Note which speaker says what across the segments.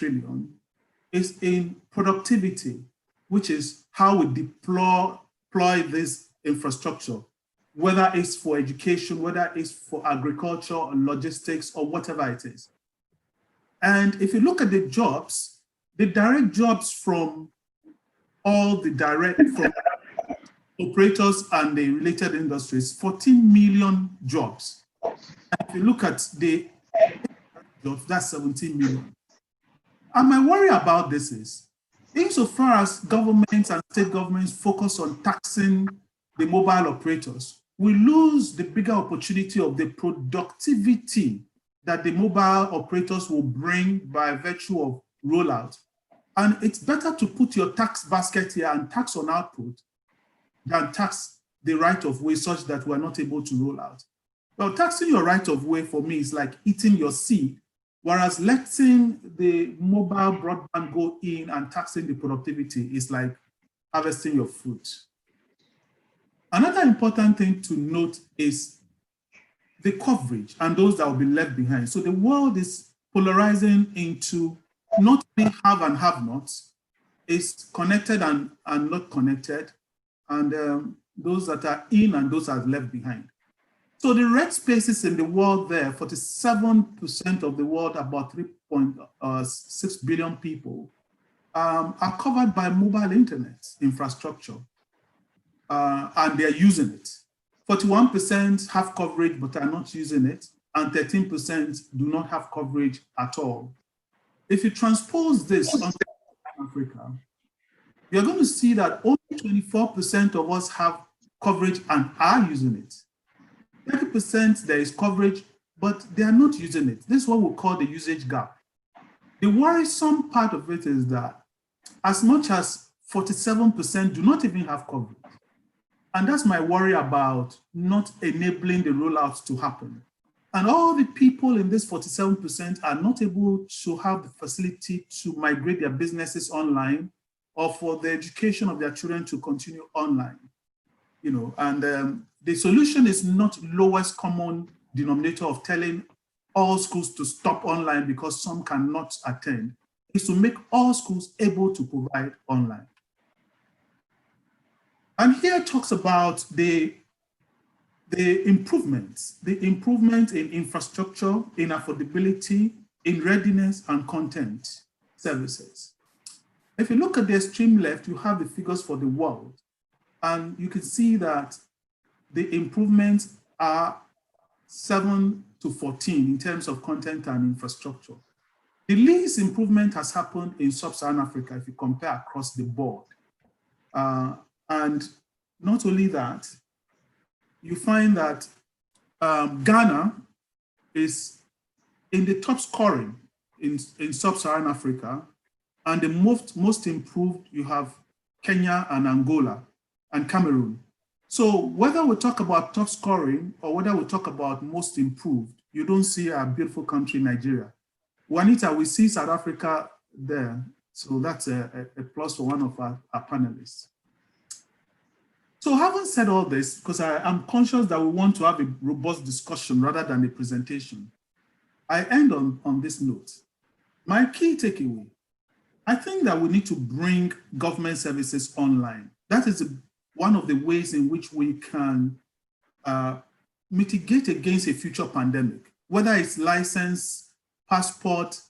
Speaker 1: trillion is in productivity, which is how we deploy this infrastructure, whether it's for education, whether it's for agriculture or logistics or whatever it is. And if you look at the jobs, the direct jobs from all the direct from operators and the related industries, 14 million jobs. And if you look at the jobs, that's 17 million. And my worry about this is, insofar as governments and state governments focus on taxing the mobile operators, we lose the bigger opportunity of the productivity that the mobile operators will bring by virtue of rollout. And it's better to put your tax basket here and tax on output than tax the right of way such that we're not able to roll out. Well, taxing your right of way for me is like eating your seed, whereas letting the mobile broadband go in and taxing the productivity is like harvesting your fruit. Another important thing to note is the coverage and those that will be left behind. So the world is polarizing into not only have and have nots, it's connected and not connected, and those that are in and those that are left behind. So the red spaces in the world there, 47% of the world, about 3.6 billion people, are covered by mobile internet infrastructure, and they're using it. 41% have coverage but are not using it, and 13% do not have coverage at all. If you transpose this on Africa, you're going to see that only 24% of us have coverage and are using it. 30% there is coverage, but they are not using it. This is what we call the usage gap. The worrisome part of it is that as much as 47% do not even have coverage. And that's my worry about not enabling the rollouts to happen. And all the people in this 47% are not able to have the facility to migrate their businesses online or for the education of their children to continue online. You know, and the solution is not lowest common denominator of telling all schools to stop online because some cannot attend. It's to make all schools able to provide online. And here it talks about the improvement in infrastructure, in affordability, in readiness and content services. If you look at the extreme left, you have the figures for the world. And you can see that the improvements are 7 to 14 in terms of content and infrastructure. The least improvement has happened in sub-Saharan Africa if you compare across the board. And not only that, you find that Ghana is in the top scoring in sub-Saharan Africa, and the most improved, you have Kenya and Angola and Cameroon. So whether we talk about top scoring or whether we talk about most improved, you don't see a beautiful country, Nigeria. Juanita, we see South Africa there. So that's a plus for one of our panelists. So having said all this, because I'm conscious that we want to have a robust discussion rather than a presentation, I end on this note. My key takeaway, I think that we need to bring government services online. That is one of the ways in which we can mitigate against a future pandemic, whether it's license, passport,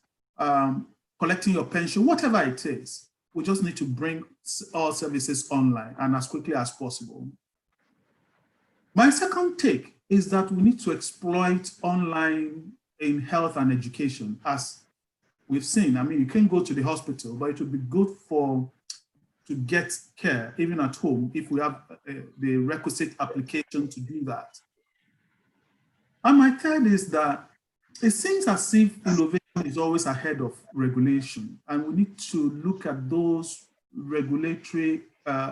Speaker 1: collecting your pension, whatever it is. We just need to bring all services online and as quickly as possible. My second take is that we need to exploit online in health and education, as we've seen. I mean, you can go to the hospital, but it would be good to get care, even at home, if we have the requisite application to do that. And my third is that it seems as if innovation is always ahead of regulation, and we need to look at those regulatory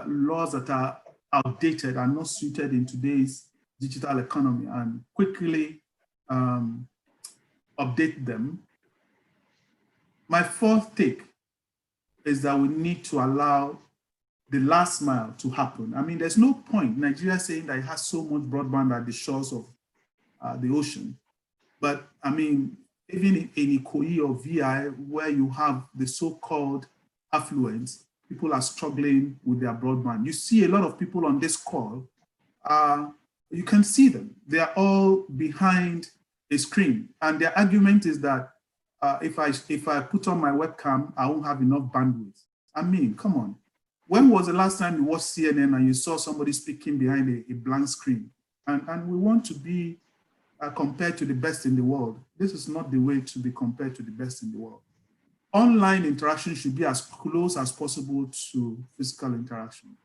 Speaker 1: laws that are outdated and not suited in today's digital economy and quickly update them. My fourth take is that we need to allow the last mile to happen. I mean, there's no point Nigeria saying that it has so much broadband at the shores of the ocean. But I mean, even in Ikoyi or VI, where you have the so-called affluent, people are struggling with their broadband. You see a lot of people on this call, you can see them. They are all behind a screen. And their argument is that if I put on my webcam, I won't have enough bandwidth. I mean, come on. When was the last time you watched CNN and you saw somebody speaking behind a blank screen? And we want to be compared to the best in the world. This is not the way to be compared to the best in the world. Online interaction should be as close as possible to physical interaction.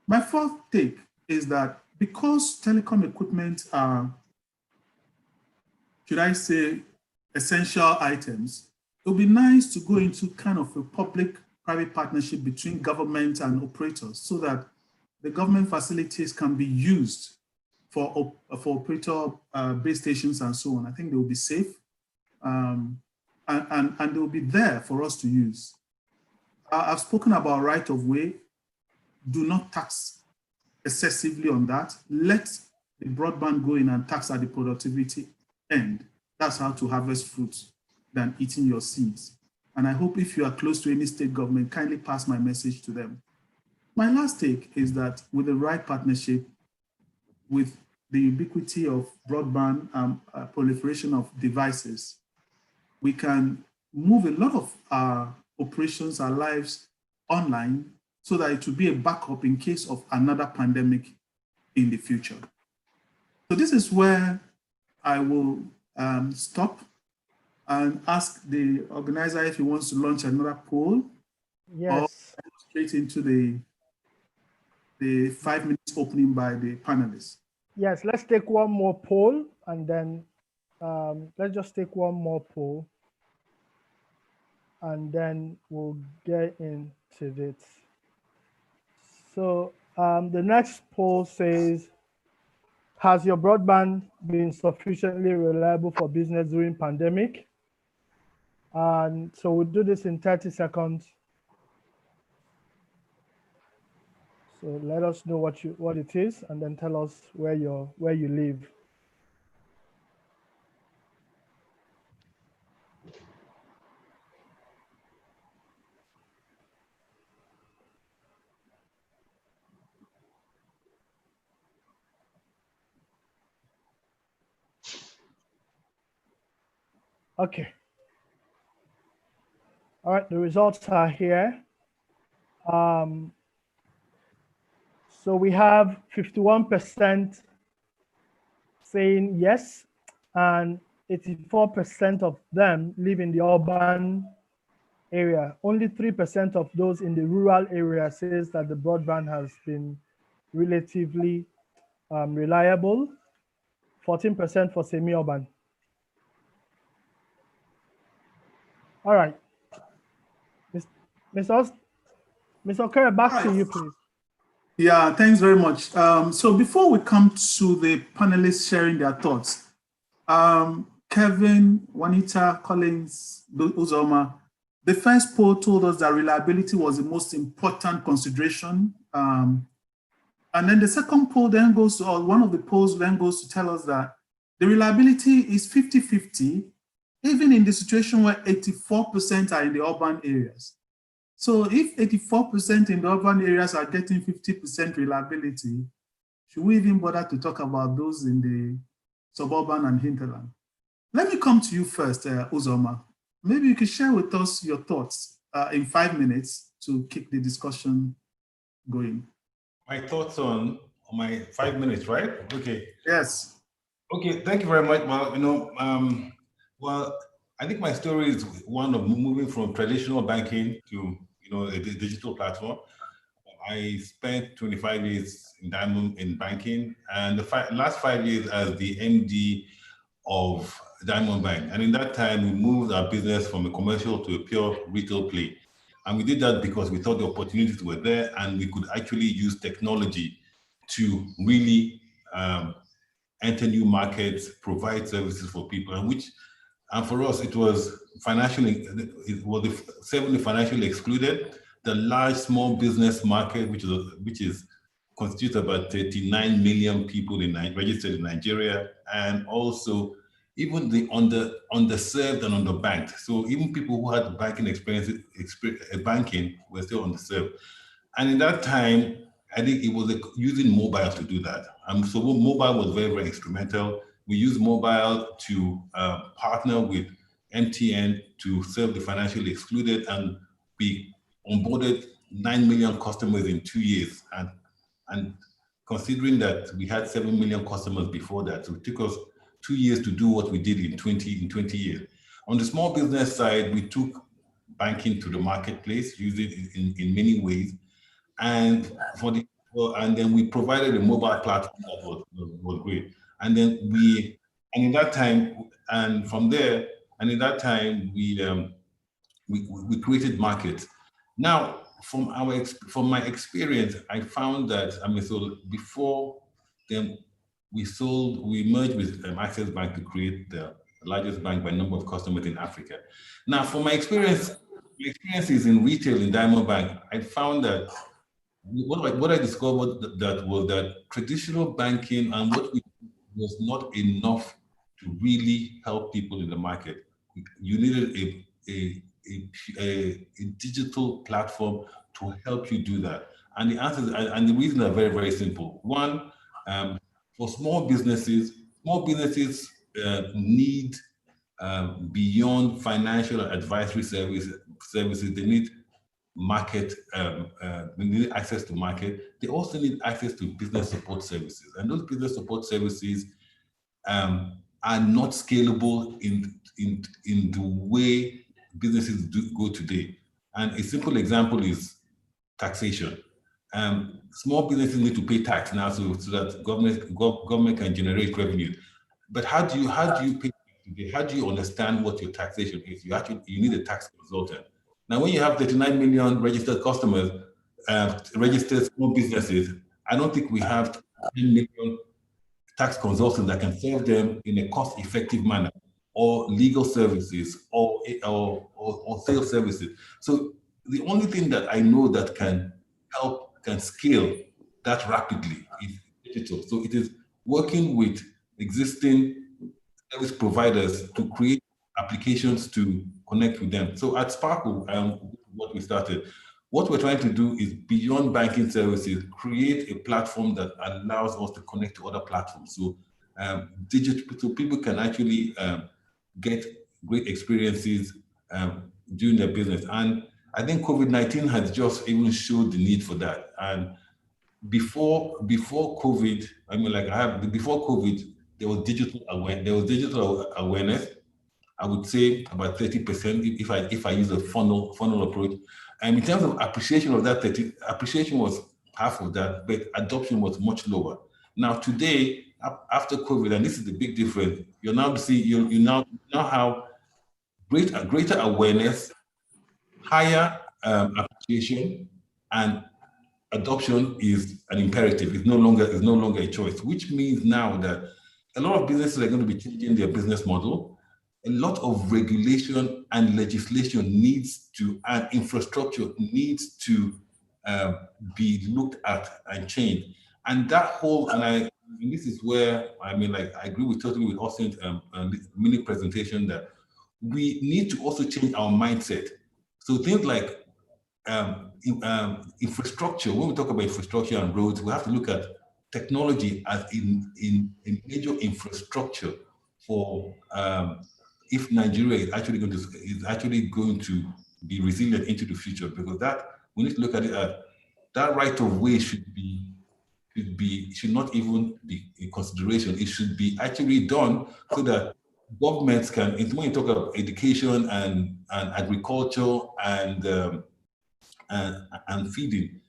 Speaker 1: My fourth take is that because telecom equipment are, should I say, essential items, it would be nice to go into kind of a public-private partnership between government and operators so that the government facilities can be used for operator base stations and so on. I think they will be safe and they will be there for us to use. I've spoken about right of way. Do not tax excessively on that. Let the broadband go in and tax at the productivity end. That's how to harvest fruits than eating your seeds. And I hope if you are close to any state government, kindly pass my message to them. My last take is that with the right partnership, with the ubiquity of broadband proliferation of devices, we can move a lot of our operations, our lives online so that it will be a backup in case of another pandemic in the future. So this is where I will stop and ask the organizer if he wants to launch another poll.
Speaker 2: Yes.
Speaker 1: Or straight into the 5 minutes opening by the panelists.
Speaker 2: Yes, let's take one more poll and then let's just take one more poll and then we'll get into it. So the next poll says, has your broadband been sufficiently reliable for business during pandemic? And so we'll do this in 30 seconds. So let us know what it is and then tell us where you live. Okay. All right, the results are here. So we have 51% saying yes, and 84% of them live in the urban area. Only 3% of those in the rural area says that the broadband has been relatively reliable, 14% for semi-urban. All right. Mr. Okere, back to you, please.
Speaker 1: Yeah, thanks very much. So before we come to the panelists sharing their thoughts, Kevin, Juanita, Collins, Uzoma, the first poll told us that reliability was the most important consideration. And then the second poll then goes to, or one of the polls then goes to tell us that the reliability is 50-50, even in the situation where 84% are in the urban areas. So if 84% in the urban areas are getting 50% reliability, should we even bother to talk about those in the suburban and hinterland? Let me come to you first, Uzoma. Maybe you could share with us your thoughts in 5 minutes to keep the discussion going.
Speaker 3: My thoughts on my 5 minutes, right? Okay.
Speaker 1: Yes.
Speaker 3: Okay, thank you very much. Well, well, I think my story is one of moving from traditional banking to a digital platform. I spent 25 years in banking, and the last 5 years as the MD of Diamond Bank. And in that time, we moved our business from a commercial to a pure retail play. And we did that because we thought the opportunities were there and we could actually use technology to really enter new markets, provide services for people, and for us, it was severely financially excluded. The large small business market, which is constitutes about 39 million people registered in Nigeria, and also even the underserved and underbanked. So even people who had banking banking were still underserved. And in that time, I think it was using mobile to do that. So mobile was very, very instrumental. We used mobile to partner with MTN to serve the financially excluded, and we onboarded 9 million customers in 2 years. And considering that we had 7 million customers before that, so it took us 2 years to do what we did in 20 years. On the small business side, we took banking to the marketplace, used it in many ways. And then we provided a mobile platform that was great. And then we created markets. Now, from my experience, I found that so before then we merged with Access Bank to create the largest bank by number of customers in Africa. Now, from my experiences in retail in Diamond Bank, I found that what I discovered was that traditional banking and what we did was not enough to really help people in the market. You needed a digital platform to help you do that. And the answers and the reasons are very, very simple. One, for small businesses need beyond financial advisory services. They need they need access to market. They also need access to business support services, and those business support services are not scalable in the way businesses go today. And a simple example is taxation. Small businesses need to pay tax now so that government can generate revenue. But how do you pay tax today? How do you understand what your taxation is? You need a tax consultant. Now, when you have 39 million registered customers, registered small businesses, I don't think we have 10 million tax consultants that can serve them in a cost-effective manner, or legal services, or sales services. So the only thing that I know that can scale that rapidly is digital. So it is working with existing service providers to create applications to connect with them. So at Sparkle, what we're trying to do is, beyond banking services, create a platform that allows us to connect to other platforms. So so people can actually get great experiences doing their business. And I think COVID-19 has just even showed the need for that. And before COVID, before COVID, there was digital awareness. I would say about 30% if I use a funnel approach. And in terms of appreciation of that, appreciation was half of that, but adoption was much lower. Now today, after COVID, and this is the big difference, you now have greater awareness, higher appreciation, and adoption is an imperative. It's no longer a choice, which means now that a lot of businesses are going to be changing their business model. A lot of regulation and legislation and infrastructure needs to be looked at and changed. And this is where I agree totally with Austin's mini presentation, that we need to also change our mindset. So things like infrastructure. When we talk about infrastructure and roads, we have to look at technology as in major infrastructure for if Nigeria is actually going to be resilient into the future, because that we need to look at it as that right of way should not even be in consideration. It should be actually done so that governments can, when you talk about education and agriculture and feeding,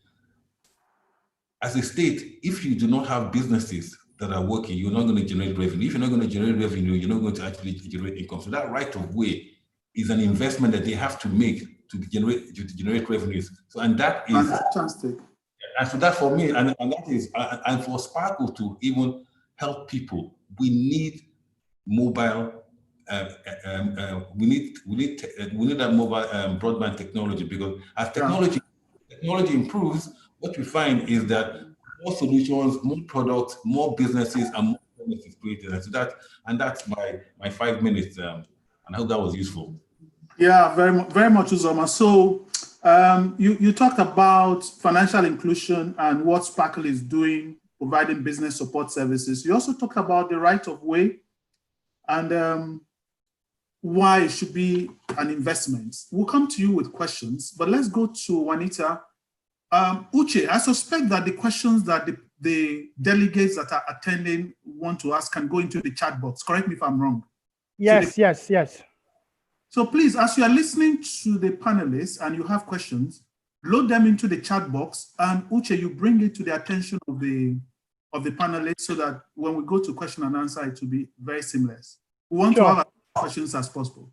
Speaker 3: as a state, if you do not have businesses that are working, you're not going to generate revenue. If you're not going to generate revenue, you're not going to actually generate income. So that right of way is an investment that they have to make to generate revenues. So, and that is
Speaker 1: fantastic.
Speaker 3: And so that for me, and that is, and for Sparkle to even help people, we need mobile. We need that mobile broadband technology, because as technology improves, what we find is that more solutions, more products, more businesses, and more is created. And so that's my 5 minutes. And I hope that was useful.
Speaker 1: Yeah, very much, Uzoma. So you talked about financial inclusion and what Sparkle is doing, providing business support services. You also talked about the right of way and why it should be an investment. We'll come to you with questions, but let's go to Juanita. Uche, I suspect that the questions that the delegates that are attending want to ask can go into the chat box. Correct me if I'm wrong.
Speaker 2: Yes, yes.
Speaker 1: So please, as you are listening to the panelists and you have questions, load them into the chat box, and Uche, you bring it to the attention of the panelists so that when we go to question and answer, it will be very seamless. We want to have as many questions as possible.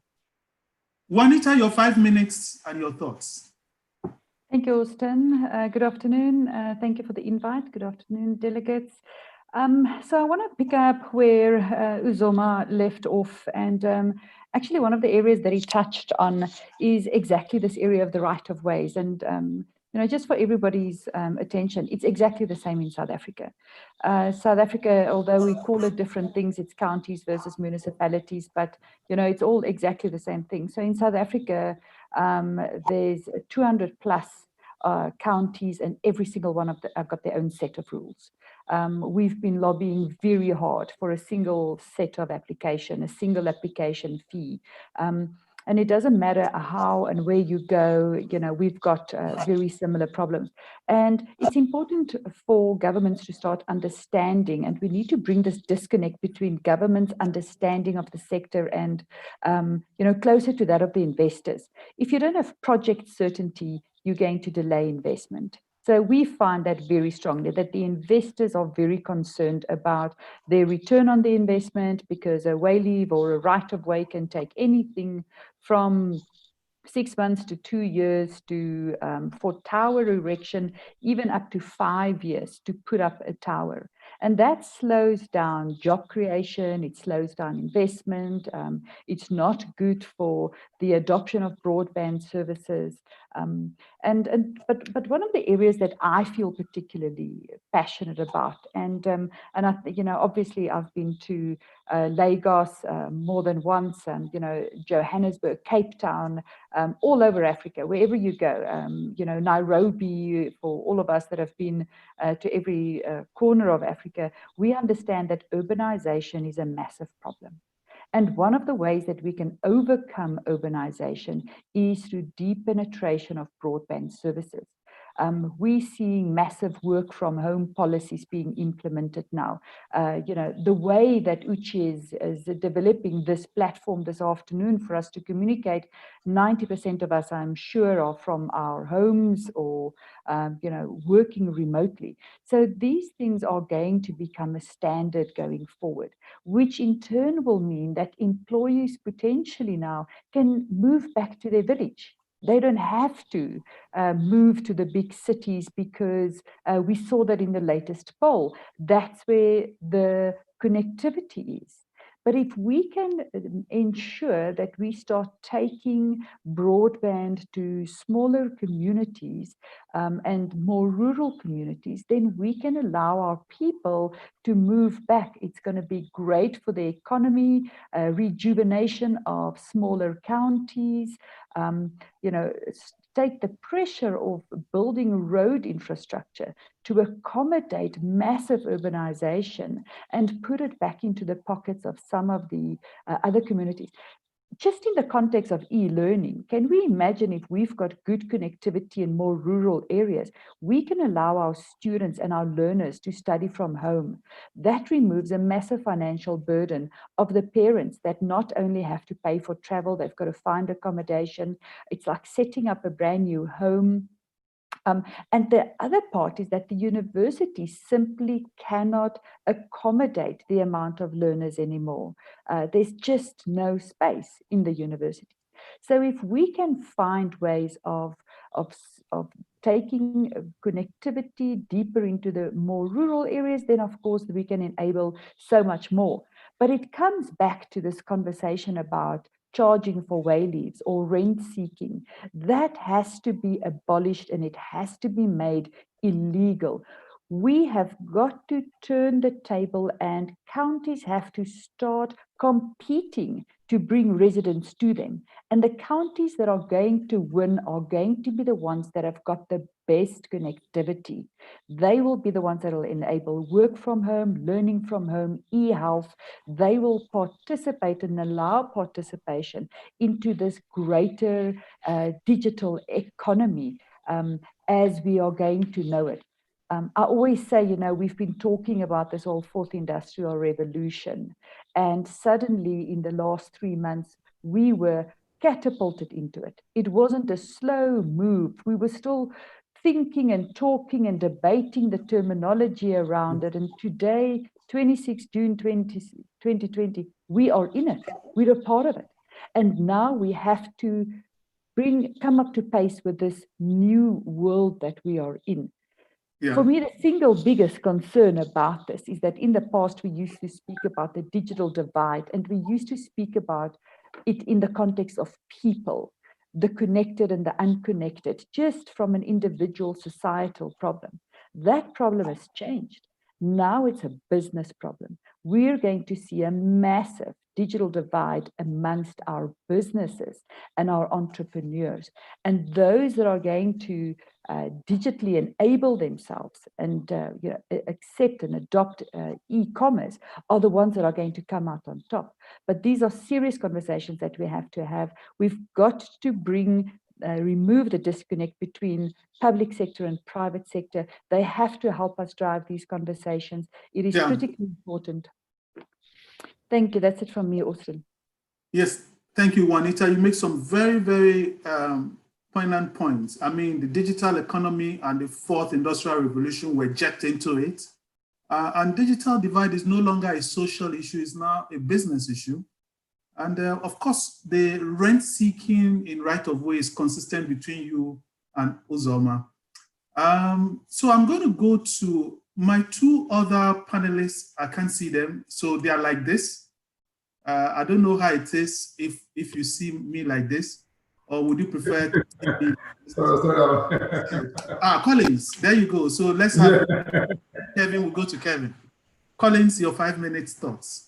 Speaker 1: Juanita, your 5 minutes and your thoughts.
Speaker 4: Thank you, Austin. Good afternoon. Thank you for the invite. Good afternoon, delegates. So I want to pick up where Uzoma left off, and actually one of the areas that he touched on is exactly this area of the right of ways. And just for everybody's attention, it's exactly the same in South Africa. South Africa, although we call it different things, it's counties versus municipalities, but it's all exactly the same thing. So in South Africa, there's 200 plus counties, and every single one of them have got their own set of rules. We've been lobbying very hard for a single set of application, a single application fee. And it doesn't matter how and where you go, we've got very similar problems. And it's important for governments to start understanding, and we need to bring this disconnect between government's understanding of the sector and, closer to that of the investors. If you don't have project certainty, you're going to delay investment. So we find that very strongly, that the investors are very concerned about their return on the investment, because a way leave or a right of way can take anything from 6 months to 2 years to for tower erection, even up to 5 years to put up a tower. And that slows down job creation, it slows down investment, it's not good for the adoption of broadband services. But one of the areas that I feel particularly passionate about, and I, obviously I've been to Lagos more than once, and Johannesburg, Cape Town, all over Africa, wherever you go, Nairobi, for all of us that have been to every corner of Africa, we understand that urbanization is a massive problem. And one of the ways that we can overcome urbanization is through deep penetration of broadband services. We're seeing massive work from home policies being implemented now. The way that Uche is developing this platform this afternoon for us to communicate, 90% of us, I'm sure, are from our homes or, working remotely. So these things are going to become a standard going forward, which in turn will mean that employees potentially now can move back to their village. They don't have to move to the big cities, because we saw that in the latest poll. That's where the connectivity is. But if we can ensure that we start taking broadband to smaller communities and more rural communities, then we can allow our people to move back. It's going to be great for the economy, rejuvenation of smaller counties, take the pressure of building road infrastructure to accommodate massive urbanization and put it back into the pockets of some of the other communities. Just in the context of e-learning, can we imagine if we've got good connectivity in more rural areas, we can allow our students and our learners to study from home? That removes a massive financial burden of the parents that not only have to pay for travel, they've got to find accommodation. It's like setting up a brand new home. And the other part is that the university simply cannot accommodate the amount of learners anymore. There's just no space in the university. So if we can find ways of taking connectivity deeper into the more rural areas, then of course we can enable so much more. But it comes back to this conversation about charging for way leaves or rent seeking. That has to be abolished, and it has to be made illegal. We have got to turn the table, and counties have to start competing to bring residents to them. And the counties that are going to win are going to be the ones that have got the best connectivity. They will be the ones that will enable work from home, learning from home, e-health. They will participate and allow participation into this greater digital economy as we are going to know it. I always say, we've been talking about this whole fourth industrial revolution, and suddenly in the last 3 months, we were catapulted into it. It wasn't a slow move. We were still thinking and talking and debating the terminology around it. And today, 26 June 2020, we are in it. We're a part of it. And now we have to come up to pace with this new world that we are in.
Speaker 1: Yeah.
Speaker 4: For me, the single biggest concern about this is that in the past, we used to speak about the digital divide, and we used to speak about it in the context of people, the connected and the unconnected, just from an individual societal problem. That problem has changed. Now it's a business problem. We're going to see a massive digital divide amongst our businesses and our entrepreneurs. And those that are going to digitally enable themselves and accept and adopt e-commerce are the ones that are going to come out on top. But these are serious conversations that we have to have. We've got to remove the disconnect between public sector and private sector. They have to help us drive these conversations. It is critically important. Thank you. That's it from me, Austin.
Speaker 1: Yes, thank you, Juanita. You make some very, very poignant points. I mean, the digital economy and the fourth industrial revolution were jacked into it. And digital divide is no longer a social issue, it's now a business issue. And of course, the rent seeking in right of way is consistent between you and Uzoma. So I'm going to go to my two other panelists. I can't see them, so they are like this. I don't know how it is if you see me like this, or would you prefer to see me? Collins, there you go. So let's have Kevin, we'll go to Kevin. Collins, your 5 minutes thoughts.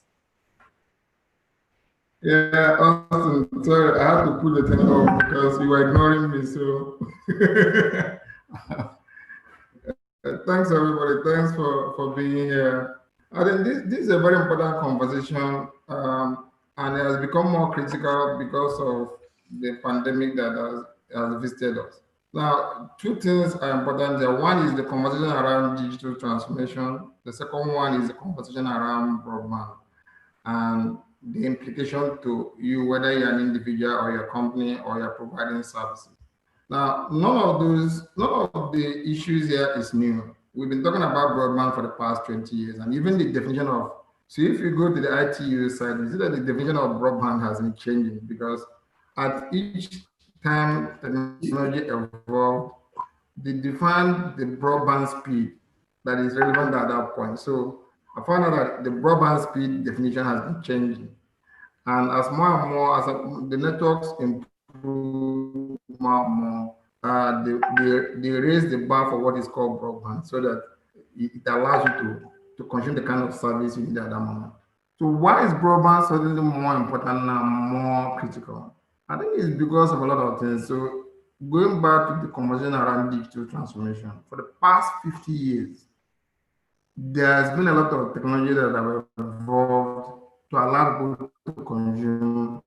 Speaker 5: Yeah, awesome. Sorry, I had to put the thing off because you were ignoring me. So thanks everybody. Thanks for being here. I think this is a very important conversation, and it has become more critical because of the pandemic that has visited us. Now, two things are important there. One is the conversation around digital transformation. The second one is the conversation around broadband and the implication to you, whether you're an individual or your company or you're providing services. Now, none of the issues here is new. We've been talking about broadband for the past 20 years, and even the definition of, so if you go to the ITU side, you see that the definition of broadband has been changing because at each time technology evolved, they defined the broadband speed that is relevant at that point. So I found out that the broadband speed definition has been changing. And as more and more, as the networks improve more and more, they raise the bar for what is called broadband so that it allows you to consume the kind of service you need at that moment. So why is broadband suddenly more important now, more critical? I think it's because of a lot of things. So going back to the conversation around digital transformation, for the past 50 years, there's been a lot of technology that have evolved to allow people to consume,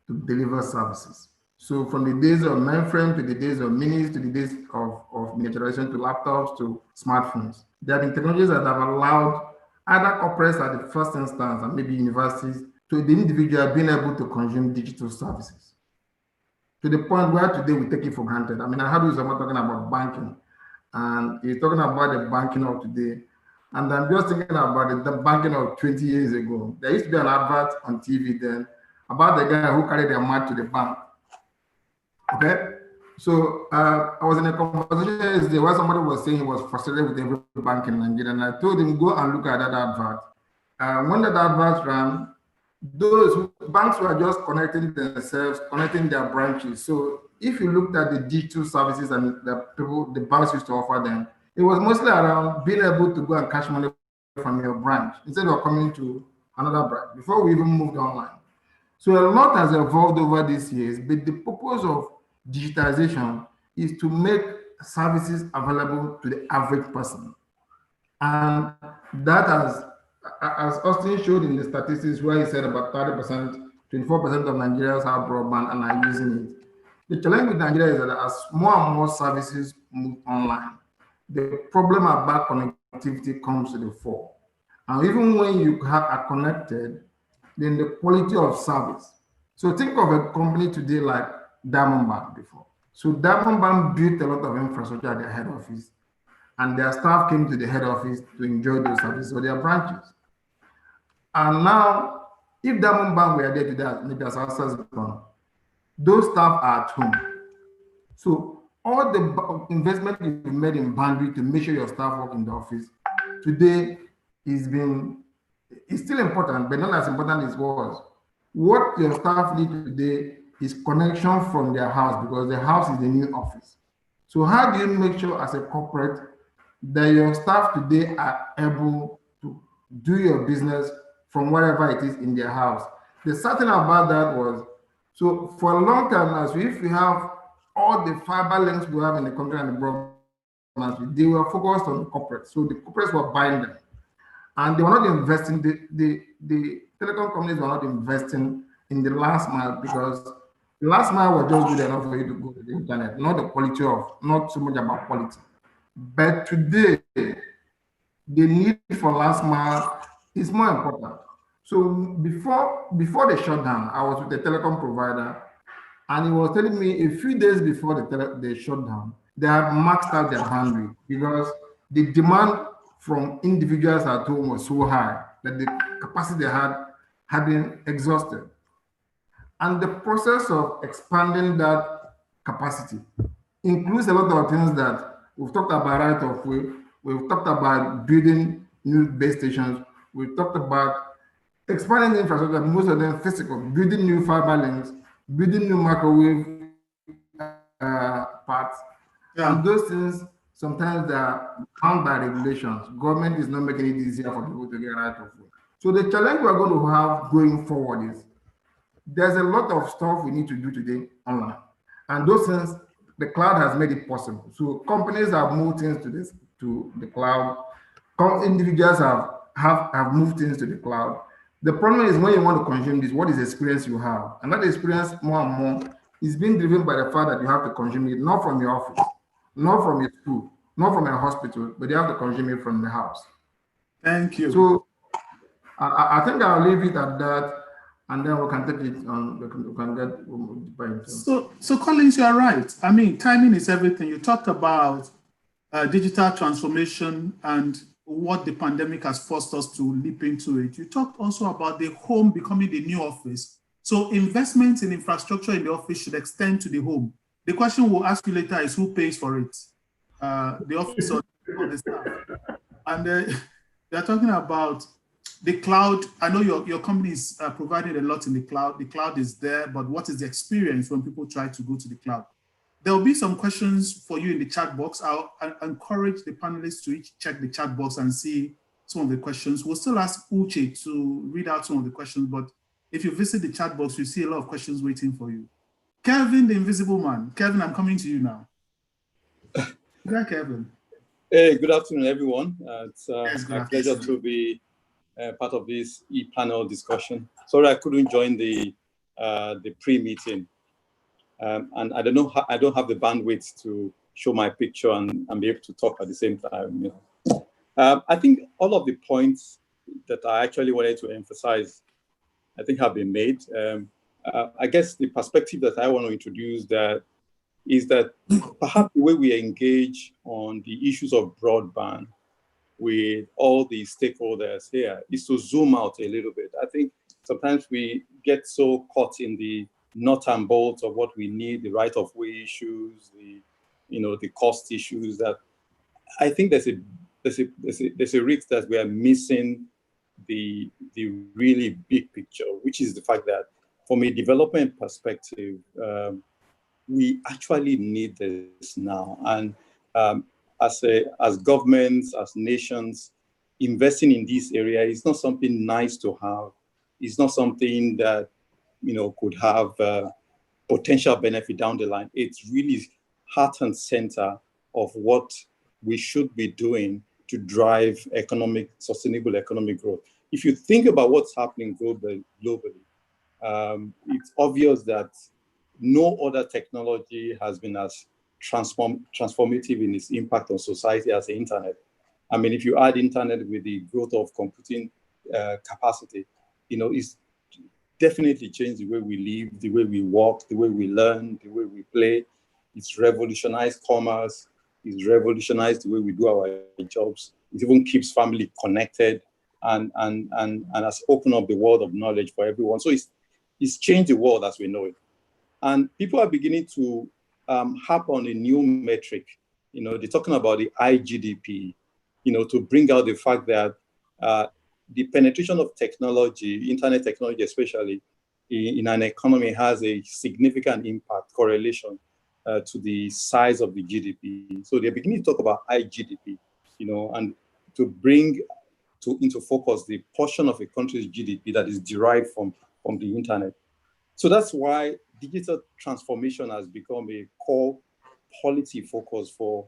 Speaker 5: to deliver services. So from the days of mainframe to the days of minis to the days of miniaturization to laptops to smartphones, there have been technologies that have allowed either corporates at the first instance and maybe universities to the individual being able to consume digital services. To the point where today we take it for granted. I mean, I heard someone talking about banking, and he's talking about the banking of today. And I'm just thinking about the banking of 20 years ago. There used to be an advert on TV then about the guy who carried a mat to the bank. Okay? So I was in a conversation yesterday where somebody was saying he was frustrated with every bank in Nigeria. And I told him, go and look at that advert. When that advert ran, banks were just connecting themselves, connecting their branches. So if you looked at the digital services and the banks used to offer them, It was mostly around being able to go and cash money from your branch instead of coming to another branch before we even moved online. So a lot has evolved over these years, but the purpose of digitization is to make services available to the average person. And that has, as Austin showed in the statistics where he said about 30%, 24% of Nigerians have broadband and are using it. The challenge with Nigeria is that as more and more services move online, the problem about connectivity comes to the fore. And even when you are connected, then the quality of service. So think of a company today like Diamond Bank before. So Diamond Bank built a lot of infrastructure at their head office, and their staff came to the head office to enjoy those services or their branches. And now, if Diamond Bank were there today, maybe as access gone, those staff are at home. So all the investment you've made in bandwidth to make sure your staff work in the office today it's still important, but not as important as it was. What your staff need today is connection from their house because the house is the new office. So how do you make sure as a corporate that your staff today are able to do your business from wherever it is in their house? The sad thing about that was, so for a long time now, so if we have all the fiber links we have in the country and the broadband, they were focused on corporate. So the corporates were buying them. And they were not investing, the telecom companies were not investing in the last mile because the last mile was just good enough for you to go to the internet, not the quality of, not so much about quality. But today, the need for last mile is more important. So before the shutdown, I was with a telecom provider, and he was telling me a few days before the shutdown, they had maxed out their bandwidth because the demand from individuals at home was so high that the capacity they had been exhausted. And the process of expanding that capacity includes a lot of things that we've talked about right of way. We've talked about building new base stations. We've talked about expanding the infrastructure, most of them physical, building new fiber links, building new microwave parts. Yeah. And those things, sometimes they are bound by regulations. Government is not making it easier for people to get right of way. So the challenge we're going to have going forward is there's a lot of stuff we need to do today online. And those things, the cloud has made it possible. So companies have moved things to the cloud. Individuals have moved things to the cloud. The problem is when you want to consume this, what is the experience you have? And that experience more and more is being driven by the fact that you have to consume it, not from your office, not from your school, not from a hospital, but you have to consume it from the house.
Speaker 1: Thank you.
Speaker 5: So I think I'll leave it at that, and then we can take it on. We can get deeper into.
Speaker 1: So Collins, you are right. I mean, timing is everything. You talked about digital transformation and what the pandemic has forced us to leap into it. You talked also about the home becoming the new office. So investments in infrastructure in the office should extend to the home. The question we'll ask you later is who pays for it? The office or the staff? And they're talking about the cloud. I know your company is providing a lot in the cloud. The cloud is there, but what is the experience when people try to go to the cloud? There will be some questions for you in the chat box. I'll encourage the panelists to each check the chat box and see some of the questions. We'll still ask Uche to read out some of the questions, but if you visit the chat box, you see a lot of questions waiting for you. Kevin, the invisible man. Kevin, I'm coming to you now. Yeah, Kevin.
Speaker 6: Hey, good afternoon, everyone. It's my pleasure to be part of this e-panel discussion. Sorry, I couldn't join the pre-meeting. And I don't have the bandwidth to show my picture and be able to talk at the same time. You know. I think all of the points that I actually wanted to emphasize, I think have been made. I guess the perspective that I want to introduce is that perhaps the way we engage on the issues of broadband with all the stakeholders here is to zoom out a little bit. I think sometimes we get so caught in the nuts and bolts of what we need, the right of way issues, the cost issues, that I think there's a risk that we are missing the really big picture, which is the fact that from a development perspective, we actually need this now. And as governments, as nations, investing in this area is not something nice to have. It's not something that, could have potential benefit down the line. It's really heart and center of what we should be doing to drive sustainable economic growth. If you think about what's happening globally, it's obvious that no other technology has been as transformative in its impact on society as the internet. I mean, if you add internet with the growth of computing capacity, it's definitely changed the way we live, the way we work, the way we learn, the way we play. It's revolutionized commerce. It's revolutionized the way we do our jobs. It even keeps family connected and has opened up the world of knowledge for everyone. So it's changed the world as we know it. And people are beginning to harp on a new metric. They're talking about the IGDP, to bring out the fact that the penetration of technology, internet technology especially, in an economy has a significant impact, correlation to the size of the GDP. So they're beginning to talk about IGDP, and to bring into focus the portion of a country's GDP that is derived from the internet. So that's why digital transformation has become a core policy focus for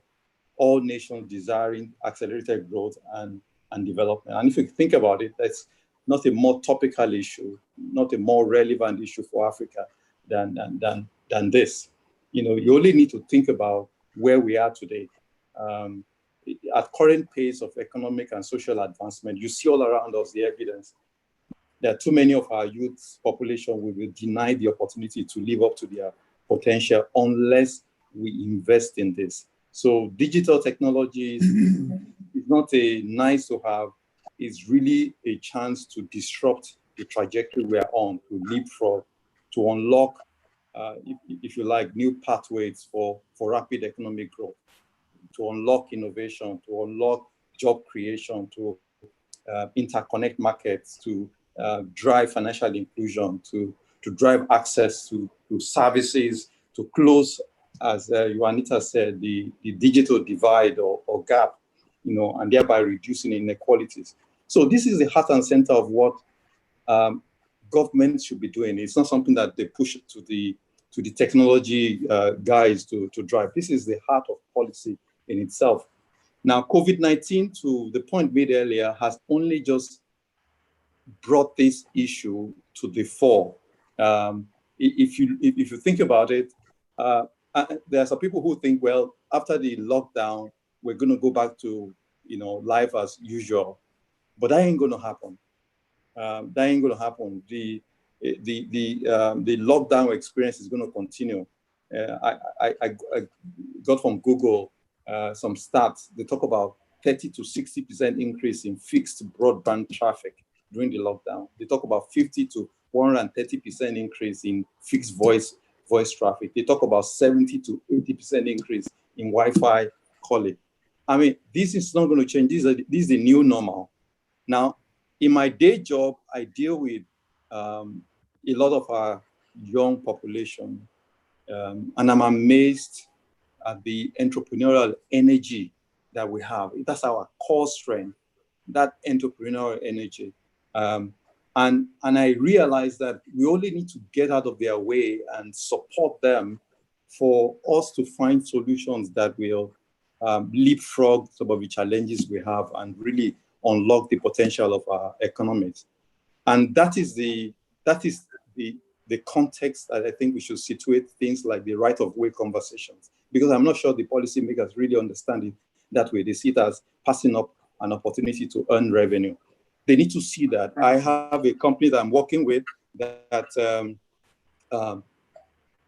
Speaker 6: all nations desiring accelerated growth and development. And if you think about it, that's not a more topical issue, not a more relevant issue for Africa than this. You only need to think about where we are today. At current pace of economic and social advancement, you see all around us the evidence that too many of our youth population will be denied the opportunity to live up to their potential unless we invest in this. So digital technology is not a nice to have, it's really a chance to disrupt the trajectory we are on, to leapfrog, to unlock, if you like, new pathways for rapid economic growth, to unlock innovation, to unlock job creation, to interconnect markets, to drive financial inclusion, to drive access to services, to close, as Juanita said, the digital divide or gap, and thereby reducing inequalities. So this is the heart and center of what governments should be doing. It's not something that they push to the technology guys to drive. This is the heart of policy in itself. Now, COVID-19, to the point made earlier, has only just brought this issue to the fore. If you think about it, there are some people who think, well, after the lockdown, we're going to go back to life as usual, but that ain't going to happen. That ain't going to happen. The lockdown experience is going to continue. I got from Google some stats. They talk about 30 to 60% increase in fixed broadband traffic during the lockdown. They talk about 50 to 130% increase in fixed voice traffic. They talk about 70 to 80% increase in Wi-Fi calling. I mean, this is not going to change. This is the new normal. Now, in my day job, I deal with a lot of our young population, and I'm amazed at the entrepreneurial energy that we have. That's our core strength, that entrepreneurial energy. And I realized that we only need to get out of their way and support them for us to find solutions that will leapfrog some of the challenges we have and really unlock the potential of our economies. And that is the context that I think we should situate things like the right-of-way conversations, because I'm not sure the policymakers really understand it that way. They see it as passing up an opportunity to earn revenue. They need to see that. I have a company that I'm working with that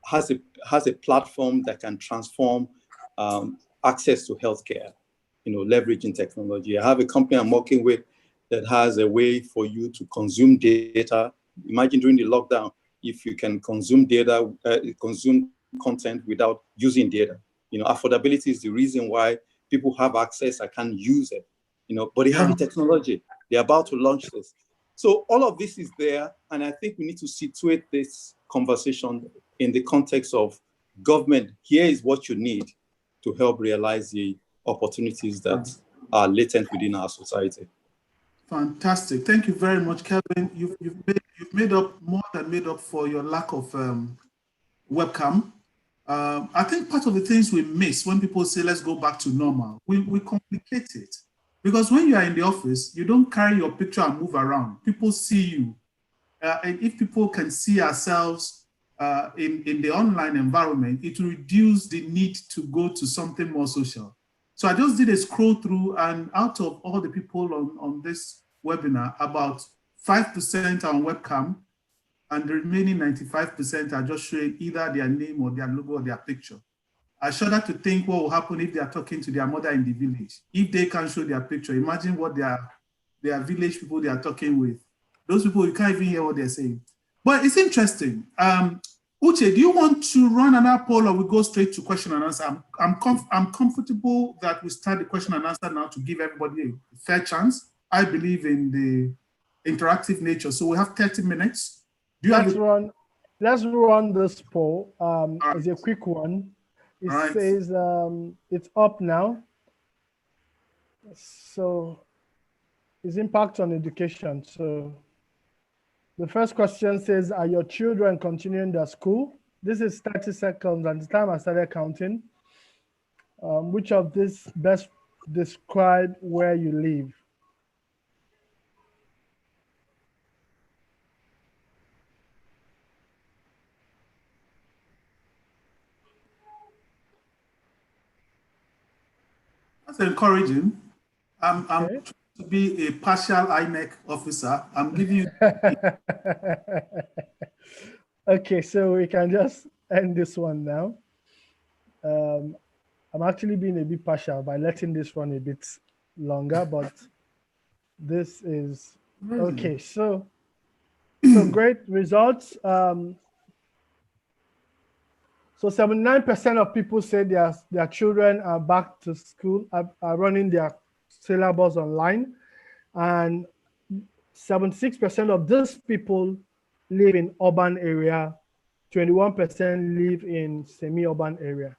Speaker 6: has a platform that can transform access to healthcare, leveraging technology. I have a company I'm working with that has a way for you to consume data. Imagine during the lockdown, if you can consume data, consume content without using data. Affordability is the reason why people have access. I can't use it, but they have the technology. They're about to launch this. So all of this is there. And I think we need to situate this conversation in the context of government. Here is what you need to help realize the opportunities that are latent within our society.
Speaker 1: Fantastic. Thank you very much, Kelvin. You've made up, more than made up for your lack of webcam. I think part of the things we miss when people say, let's go back to normal, we complicate it. Because when you are in the office, you don't carry your picture and move around. People see you. And if people can see ourselves in the online environment, it will reduce the need to go to something more social. So I just did a scroll through, and out of all the people on this webinar, about 5% are on webcam, and the remaining 95% are just showing either their name or their logo or their picture. I shudder to think what will happen if they are talking to their mother in the village. If they can't show their picture, imagine what their village people they are talking with. Those people, you can't even hear what they're saying. But it's interesting. Uche, do you want to run another poll, or we go straight to question and answer? I'm comfortable that we start the question and answer now to give everybody a fair chance. I believe in the interactive nature. So we have 30 minutes. Do you
Speaker 2: let's run this poll. It's a quick one. It says it's up now. So its impact on education. So the first question says, are your children continuing their school? This is 30 seconds and the time I started counting. Which of these best describe where you live?
Speaker 1: That's encouraging. I'm trying to be a partial INEC officer. I'm giving you.
Speaker 2: Okay, so we can just end this one now. I'm actually being a bit partial by letting this run a bit longer, but this is okay. So great results. So 79% of people say their children are back to school, are running their syllabus online, and 76% of these people live in urban area, 21% live in semi-urban area.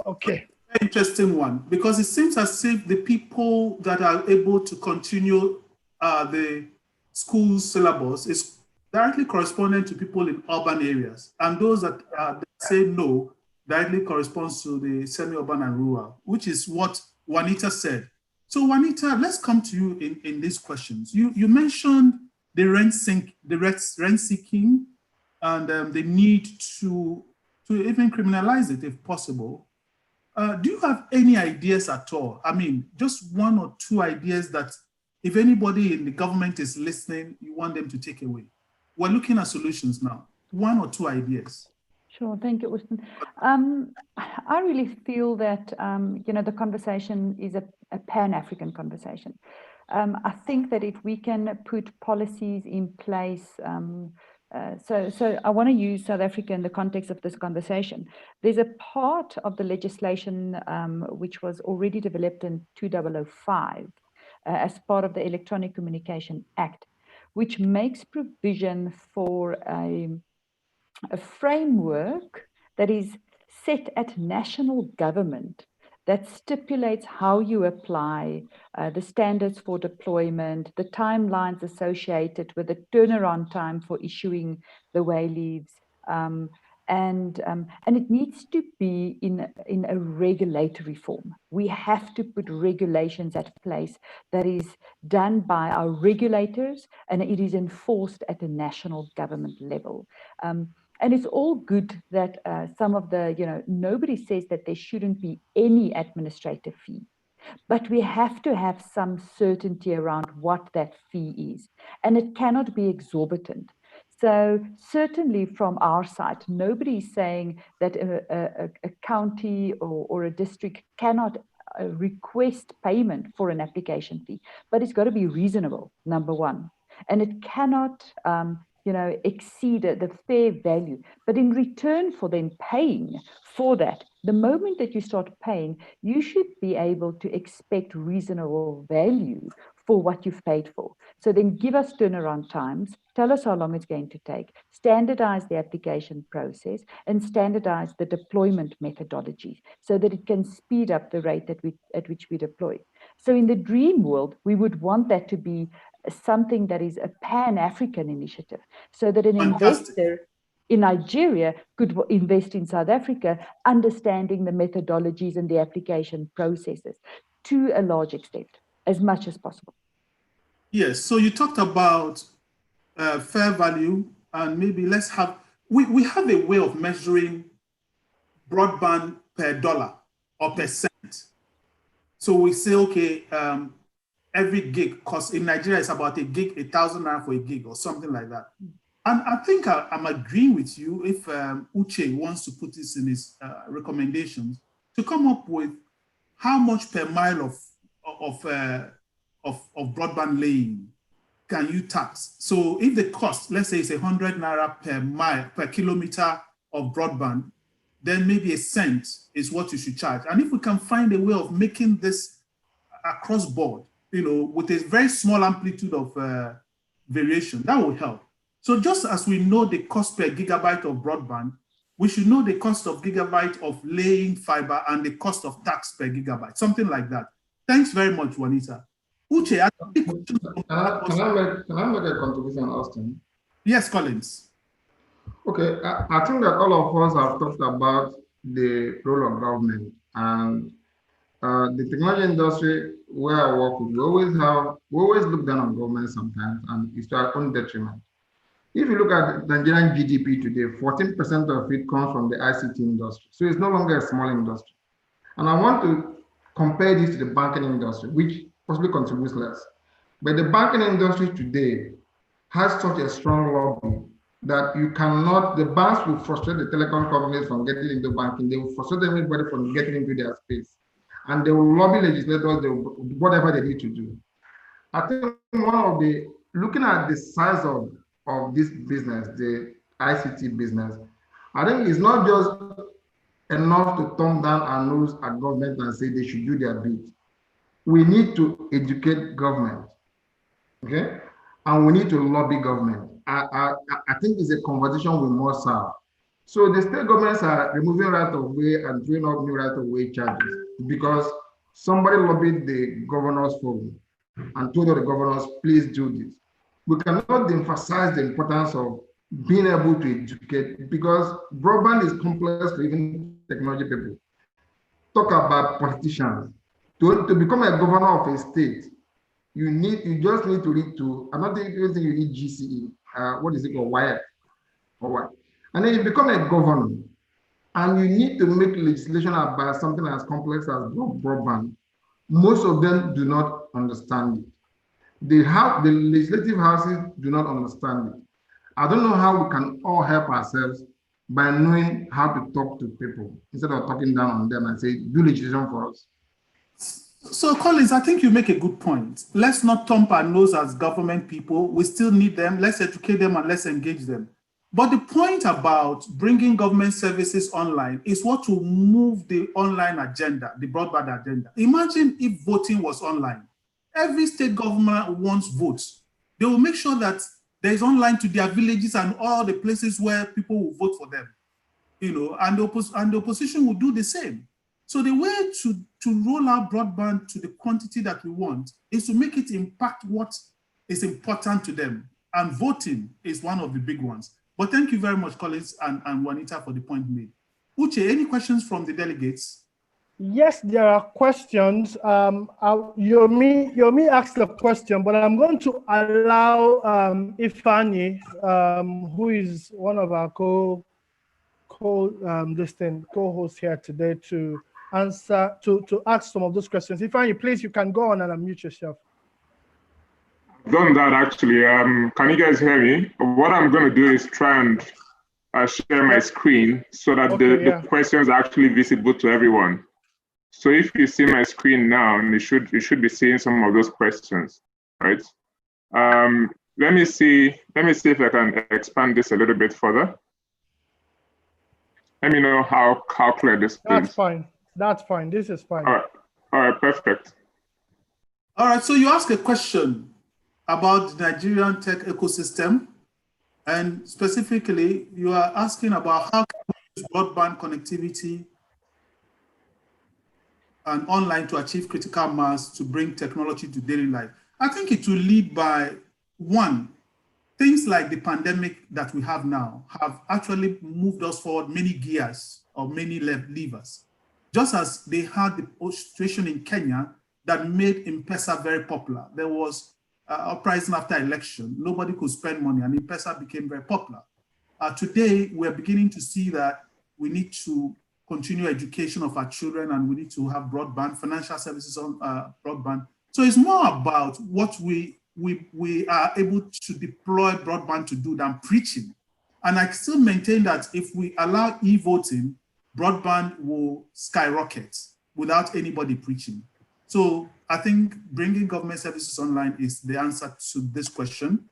Speaker 2: Okay.
Speaker 1: Interesting one, because it seems as if the people that are able to continue the school syllabus is directly corresponding to people in urban areas, and those that say no directly corresponds to the semi-urban and rural, which is what Juanita said. So Juanita, let's come to you in these questions. You mentioned the rent seeking and the need to even criminalize it if possible. Do you have any ideas at all? I mean, just one or two ideas that if anybody in the government is listening, you want them to take away? We're looking at solutions now. One or two ideas.
Speaker 4: Sure, thank you, Austin. I really feel that, the conversation is a Pan-African conversation. I think that if we can put policies in place, so I want to use South Africa in the context of this conversation. There's a part of the legislation which was already developed in 2005 as part of the Electronic Communication Act, which makes provision for a framework that is set at national government that stipulates how you apply the standards for deployment, the timelines associated with the turnaround time for issuing the way leaves, and it needs to be in a regulatory form. We have to put regulations at place that is done by our regulators, and it is enforced at the national government level. And it's all good that some of the, nobody says that there shouldn't be any administrative fee, but we have to have some certainty around what that fee is, and it cannot be exorbitant. So certainly from our side, nobody's saying that a county or a district cannot request payment for an application fee, but it's got to be reasonable, number one, and it cannot exceed the fair value. But in return for them paying for that, the moment that you start paying, you should be able to expect reasonable value for what you've paid for. So then give us turnaround times, tell us how long it's going to take, standardize the application process, and standardize the deployment methodologies so that it can speed up the rate at which we deploy. So in the dream world, we would want that to be something that is a pan-African initiative, so that an investor in Nigeria could invest in South Africa, understanding the methodologies and the application processes to a large extent, as much as possible.
Speaker 1: Yes, so you talked about fair value, and maybe let's have, we have a way of measuring broadband per dollar or per cent. So we say, okay, every gig costs, in Nigeria, it's about a gig, 1,000 naira for a gig or something like that. And I think I'm agreeing with you if Uche wants to put this in his recommendations to come up with how much per mile of broadband laying can you tax. So if the cost, let's say it's 100 naira per mile, per kilometer of broadband, then maybe a cent is what you should charge. And if we can find a way of making this across board, with a very small amplitude of variation, that will help. So just as we know the cost per gigabyte of broadband, we should know the cost of gigabyte of laying fiber and the cost of tax per gigabyte, something like that. Thanks very much, Juanita. Uche,
Speaker 5: can I make a contribution, Austin?
Speaker 1: Yes, Collins.
Speaker 5: Okay, I think that all of us have talked about the role of government, and the technology industry where I work with, we always look down on government sometimes, and it's to our own detriment. If you look at Nigerian GDP today, 14% of it comes from the ICT industry. So it's no longer a small industry. And I want to compare this to the banking industry, which possibly contributes less. But the banking industry today has such a strong lobby that the banks will frustrate the telecom companies from getting into banking. They will frustrate everybody from getting into their space. And they will lobby legislators, whatever they need to do. I think looking at the size of this business, the ICT business, I think it's not just enough to thumb down our nose at government and say they should do their bit. We need to educate government, okay? And we need to lobby government. I think it's a conversation we must have. So the state governments are removing right of way and doing up new right of way charges because somebody lobbied the governors forum and told the governors, please do this. We cannot emphasize the importance of being able to educate because broadband is complex for even technology people. Talk about politicians. To become a governor of a state, you just need to read to, I don't think you need GCE, what is it called, WIRE or what? And then you become a governor and you need to make legislation about something as complex as broadband. Most of them do not understand it. The legislative houses do not understand it. I don't know how we can all help ourselves by knowing how to talk to people instead of talking down on them and say, do legislation for us.
Speaker 1: So, Collins, I think you make a good point. Let's not thump our nose as government people. We still need them. Let's educate them and let's engage them. But the point about bringing government services online is what will move the online agenda, the broadband agenda. Imagine if voting was online. Every state government wants votes. They will make sure that there is online to their villages and all the places where people will vote for them, and the opposition will do the same. So the way to roll out broadband to the quantity that we want is to make it impact what is important to them. And voting is one of the big ones. But thank you very much, Collins and Juanita, for the point made. Uche, any questions from the delegates?
Speaker 2: Yes, there are questions. Yomi asked the question, but I'm going to allow Ifani, who is one of our co-hosts here today, to answer, to ask some of those questions. Ifani, please, you can go on and unmute yourself.
Speaker 7: Done that actually. Can you guys hear me? What I'm going to do is try and share my screen so that the questions are actually visible to everyone. So if you see my screen now, you should be seeing some of those questions, right? Let me see if I can expand this a little bit further. Let me know how clear this is.
Speaker 2: That's fine. That's fine. This is fine.
Speaker 7: All right, perfect.
Speaker 1: All right, so you asked a question about the Nigerian tech ecosystem, and specifically, you are asking about how can we use broadband connectivity and online to achieve critical mass to bring technology to daily life. I think it will lead by, one, things like the pandemic that we have now have actually moved us forward many gears or many levers. Just as they had the situation in Kenya that made M-Pesa very popular. There was uprising after election. Nobody could spend money, and M-Pesa became very popular. Today, we're beginning to see that we need to continue education of our children, and we need to have broadband, financial services on broadband. So it's more about what we are able to deploy broadband to do than preaching. And I still maintain that if we allow e-voting, broadband will skyrocket without anybody preaching. So I think bringing government services online is the answer to this question.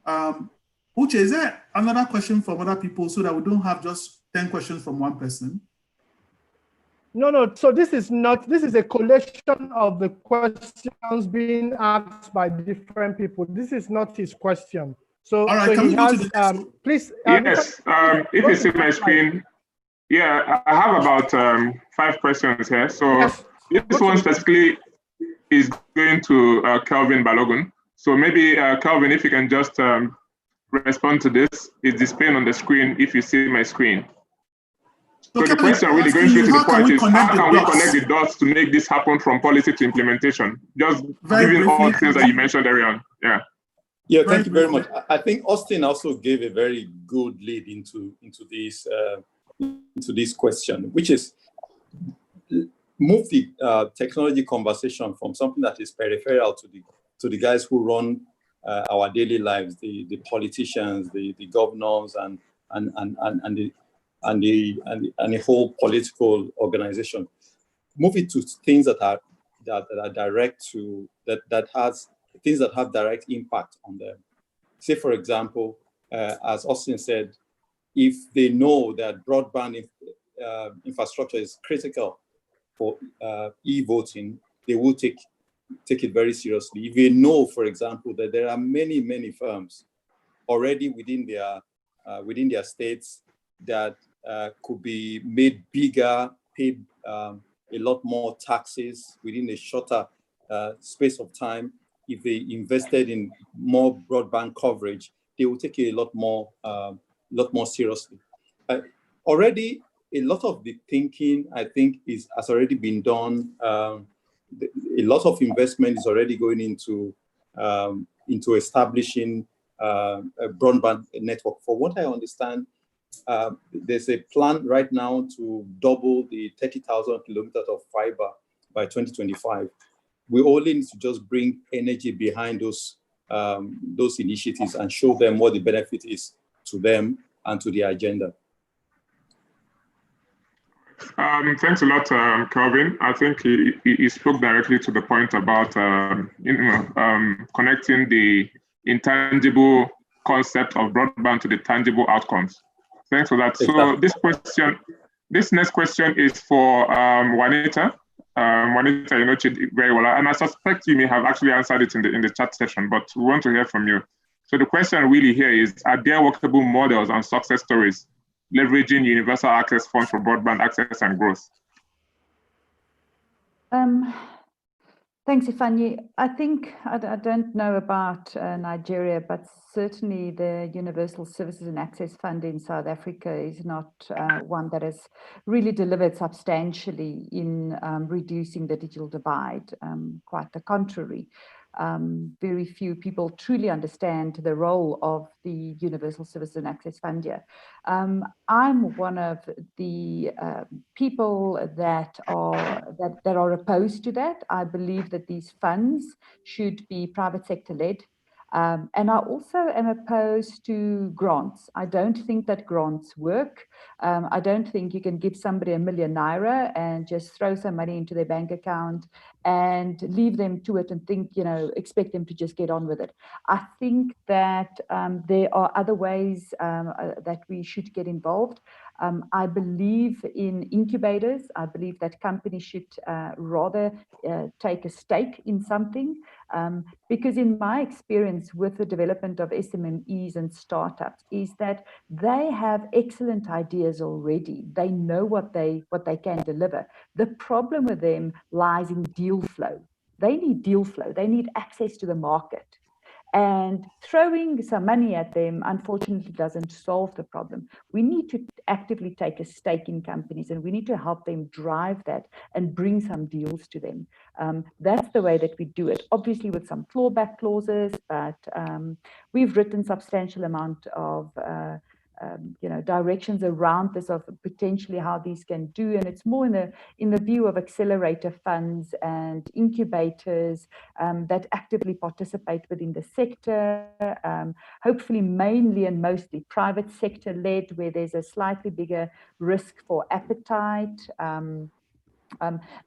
Speaker 1: Uche, is there another question from other people so that we don't have just 10 questions from one person?
Speaker 2: No. So this is a collection of the questions being asked by different people. This is not his question. So,
Speaker 1: all right,
Speaker 2: so
Speaker 1: can we
Speaker 2: has,
Speaker 1: go to the next
Speaker 2: please.
Speaker 7: Yes, if you see my screen, yeah, I have about 5 questions here. So yes, this one specifically is going to Kelvin Balogun. So maybe Kelvin, if you can just respond to this. It's displaying on the screen if you see my screen. So the question really going straight to the point is, how can we connect the dots to make this happen from policy to implementation? Just giving all things that you mentioned earlier on. Yeah.
Speaker 6: Yeah, thank you very much. I think Austin also gave a very good lead into this question, which is move the technology conversation from something that is peripheral to the guys who run our daily lives, the politicians, the governors, and the whole political organization. Move it to things that are direct to that has things that have direct impact on them. Say, for example, as Austin said, if they know that broadband infrastructure is critical for e-voting, they will take it very seriously. If they know, for example, that there are many firms already within their states that could be made bigger, paid a lot more taxes within a shorter space of time. If they invested in more broadband coverage, they will take it a lot more seriously. Already, a lot of the thinking, I think, has already been done. A lot of investment is already going into establishing a broadband network. For what I understand, there's a plan right now to double the 30,000 kilometers of fiber by 2025. We only need to just bring energy behind those initiatives and show them what the benefit is to them and to the agenda.
Speaker 7: Thanks a lot, Kelvin. I think he spoke directly to the point about connecting the intangible concept of broadband to the tangible outcomes. Thanks for that. Exactly. So this next question is for Juanita. Juanita, you know Chid very well, and I suspect you may have actually answered it in the chat session, but we want to hear from you. So the question really here is, are there workable models and success stories leveraging universal access funds for broadband access and growth?
Speaker 4: Thanks, Ifeanyi. I think, I don't know about Nigeria, but certainly the Universal Services and Access Fund in South Africa is not one that has really delivered substantially in reducing the digital divide. Quite the contrary. Very few people truly understand the role of the Universal Services and Access Fund here. I'm one of the people that are opposed to that. I believe that these funds should be private sector led. And I also am opposed to grants. I don't think that grants work. I don't think you can give somebody ₦1 million and just throw some money into their bank account and leave them to it and think, expect them to just get on with it. I think that there are other ways that we should get involved. I believe in incubators. I believe that companies should rather take a stake in something, because in my experience with the development of SMMEs and startups is that they have excellent ideas already. They know what they can deliver. The problem with them lies in deal flow. They need deal flow. They need access to the market. And throwing some money at them, unfortunately, doesn't solve the problem. We need to actively take a stake in companies, and we need to help them drive that and bring some deals to them. That's the way that we do it, obviously with some clawback clauses, but we've written substantial amount of directions around this of potentially how these can do, and it's more in the view of accelerator funds and incubators that actively participate within the sector, hopefully mainly and mostly private sector led, where there's a slightly bigger risk for appetite.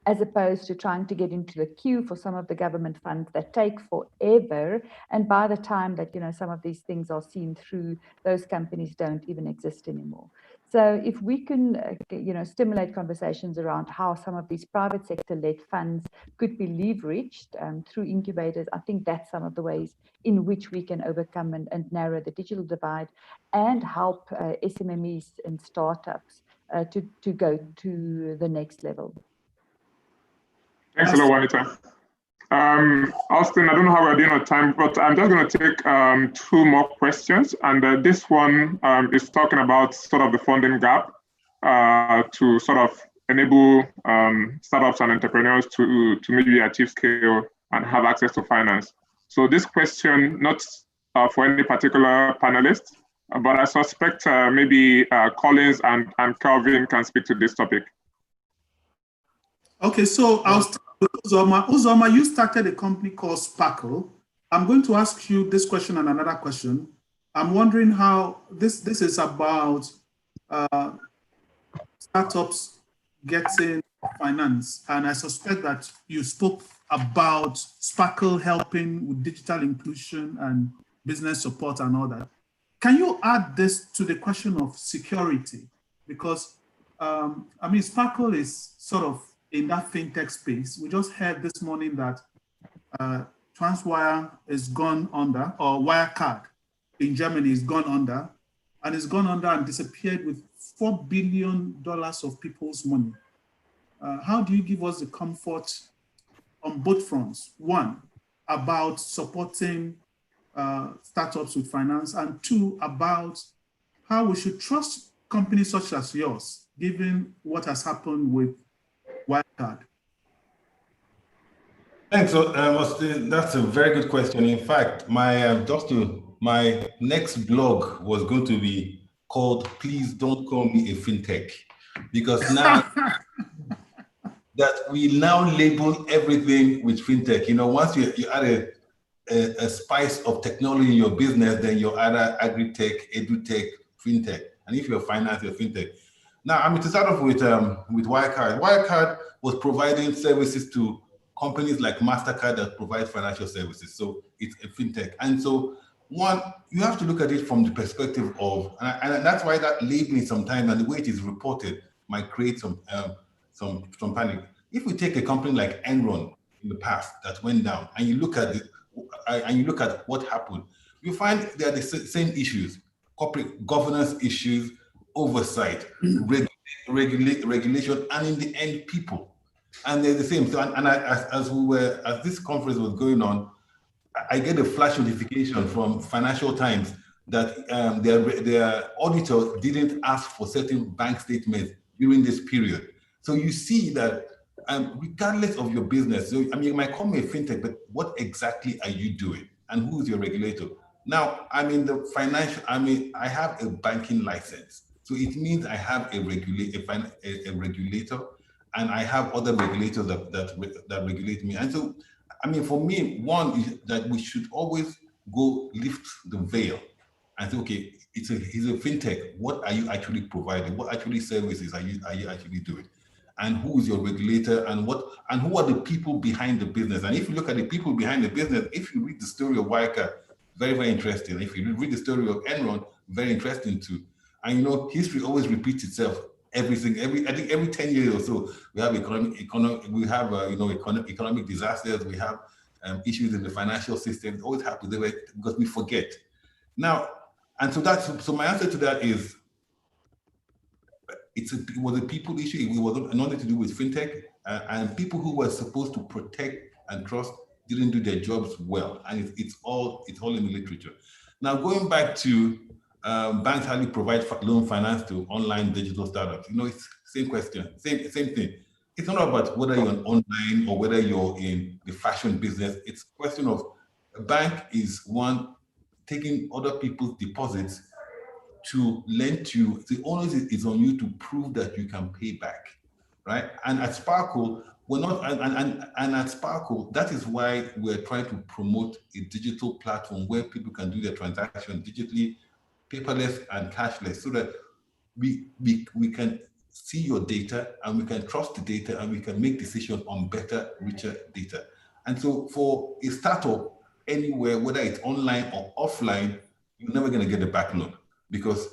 Speaker 4: As opposed to trying to get into the queue for some of the government funds that take forever. And by the time that, some of these things are seen through, those companies don't even exist anymore. So if we can, stimulate conversations around how some of these private sector-led funds could be leveraged through incubators, I think that's some of the ways in which we can overcome and narrow the digital divide and help SMMEs and startups to go to the next level.
Speaker 7: Thanks a lot, Juanita. Austin, I don't know how we're doing on time, but I'm just going to take 2 more questions. And this one is talking about sort of the funding gap to sort of enable startups and entrepreneurs to maybe achieve scale and have access to finance. So this question, not for any particular panelist, but I suspect maybe Collins and Calvin can speak to this topic.
Speaker 1: Okay, so I'll start with Uzoma. Uzoma, you started a company called Sparkle. I'm going to ask you this question and another question. I'm wondering how this is about startups getting finance. And I suspect that you spoke about Sparkle helping with digital inclusion and business support and all that. Can you add this to the question of security? Because, Sparkle is sort of in that fintech space. We just heard this morning that Transwire is gone under, or Wirecard in Germany is gone under, and it's gone under and disappeared with $4 billion of people's money. How do you give us the comfort on both fronts? One, about supporting startups with finance, and 2, about how we should trust companies such as yours, given what has happened with Wirecard.
Speaker 3: Thanks, Austin. That's a very good question. In fact, my next blog was going to be called "Please Don't Call Me a FinTech," because now that we now label everything with FinTech. Once you add a spice of technology in your business, then you're either agri-tech, edu-tech, FinTech, and if you're finance, you're FinTech. Now, to start off with Wirecard. Wirecard was providing services to companies like MasterCard that provide financial services. So it's a FinTech. And so, one, you have to look at it from the perspective of, and that's why that labeling sometimes and the way it is reported might create some panic. If we take a company like Enron in the past that went down, and you look at what happened, you find there are the same issues: corporate governance issues, oversight, regulation, and in the end, people. And they're the same. So, as this conference was going on, I get a flash notification from Financial Times that their auditor didn't ask for certain bank statements during this period. So you see that regardless of your business, so, you might call me a FinTech, but what exactly are you doing? And who's your regulator? Now, I have a banking license. So it means I have a regulator, and I have other regulators that regulate me. And so, for me, one is that we should always go lift the veil and say, okay, he's a FinTech. What are you actually providing? What actually services are you actually doing? And who is your regulator? And who are the people behind the business? And if you look at the people behind the business, if you read the story of Wirecard, very, very interesting. If you read the story of Enron, very interesting too. And history always repeats itself. I think every 10 years or so, we have economic disasters, we have issues in the financial system. It always happens because we forget. Now, and so my answer to that is, it was a people issue. It was nothing to do with fintech, and people who were supposed to protect and trust didn't do their jobs well, and it's all in the literature. Now, going back to banks hardly provide loan finance to online digital startups. It's same question, same thing. It's not about whether you're online or whether you're in the fashion business. It's a question of a bank is one taking other people's deposits to lend to. The onus is on you to prove that you can pay back, right? And at Sparkle, we're not, and at Sparkle, that is why we're trying to promote a digital platform where people can do their transaction digitally, paperless and cashless, so that we can see your data and we can trust the data and we can make decisions on better, richer data. And so for a startup anywhere, whether it's online or offline, you're never going to get a back loan because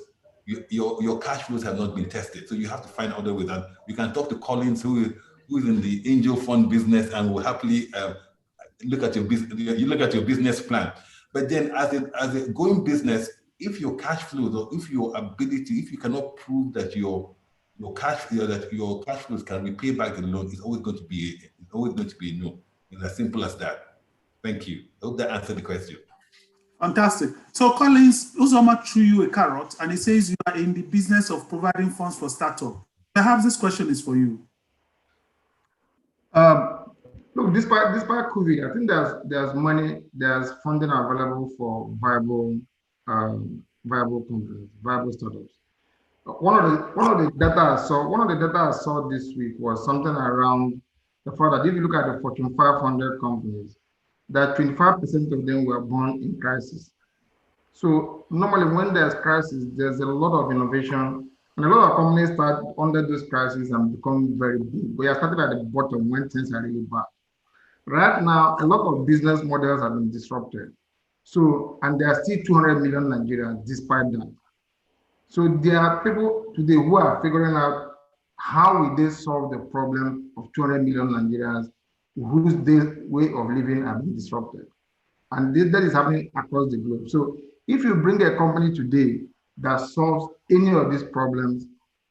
Speaker 3: your cash flows have not been tested. So you have to find other ways. And you can talk to Collins, who's in the angel fund business, and will happily look at your business. You look at your business plan. But then as a going business, if your cash flows or if your ability, if you cannot prove that your cash flows can repay back the loan, it's always going to be a no. It's as simple as that. Thank you. I hope that answered the question.
Speaker 1: Fantastic. So Collins, Uzoma threw you a carrot and he says you are in the business of providing funds for startup. Perhaps this question is for you.
Speaker 5: Look, despite COVID, I think there's money, there's funding available for viable companies, viable startups. One of the data I saw this week was something around the fact that if you look at the Fortune 500 companies, that 25% of them were born in crisis. So normally when there's crisis, there's a lot of innovation, and a lot of companies start under those crises and become very big. We are starting at the bottom when things are really bad. Right now, a lot of business models have been disrupted. So, and there are still 200 million Nigerians despite that. So there are people today who are figuring out how will they solve the problem of 200 million Nigerians whose way of living have been disrupted. And that is happening across the globe. So if you bring a company today that solves any of these problems,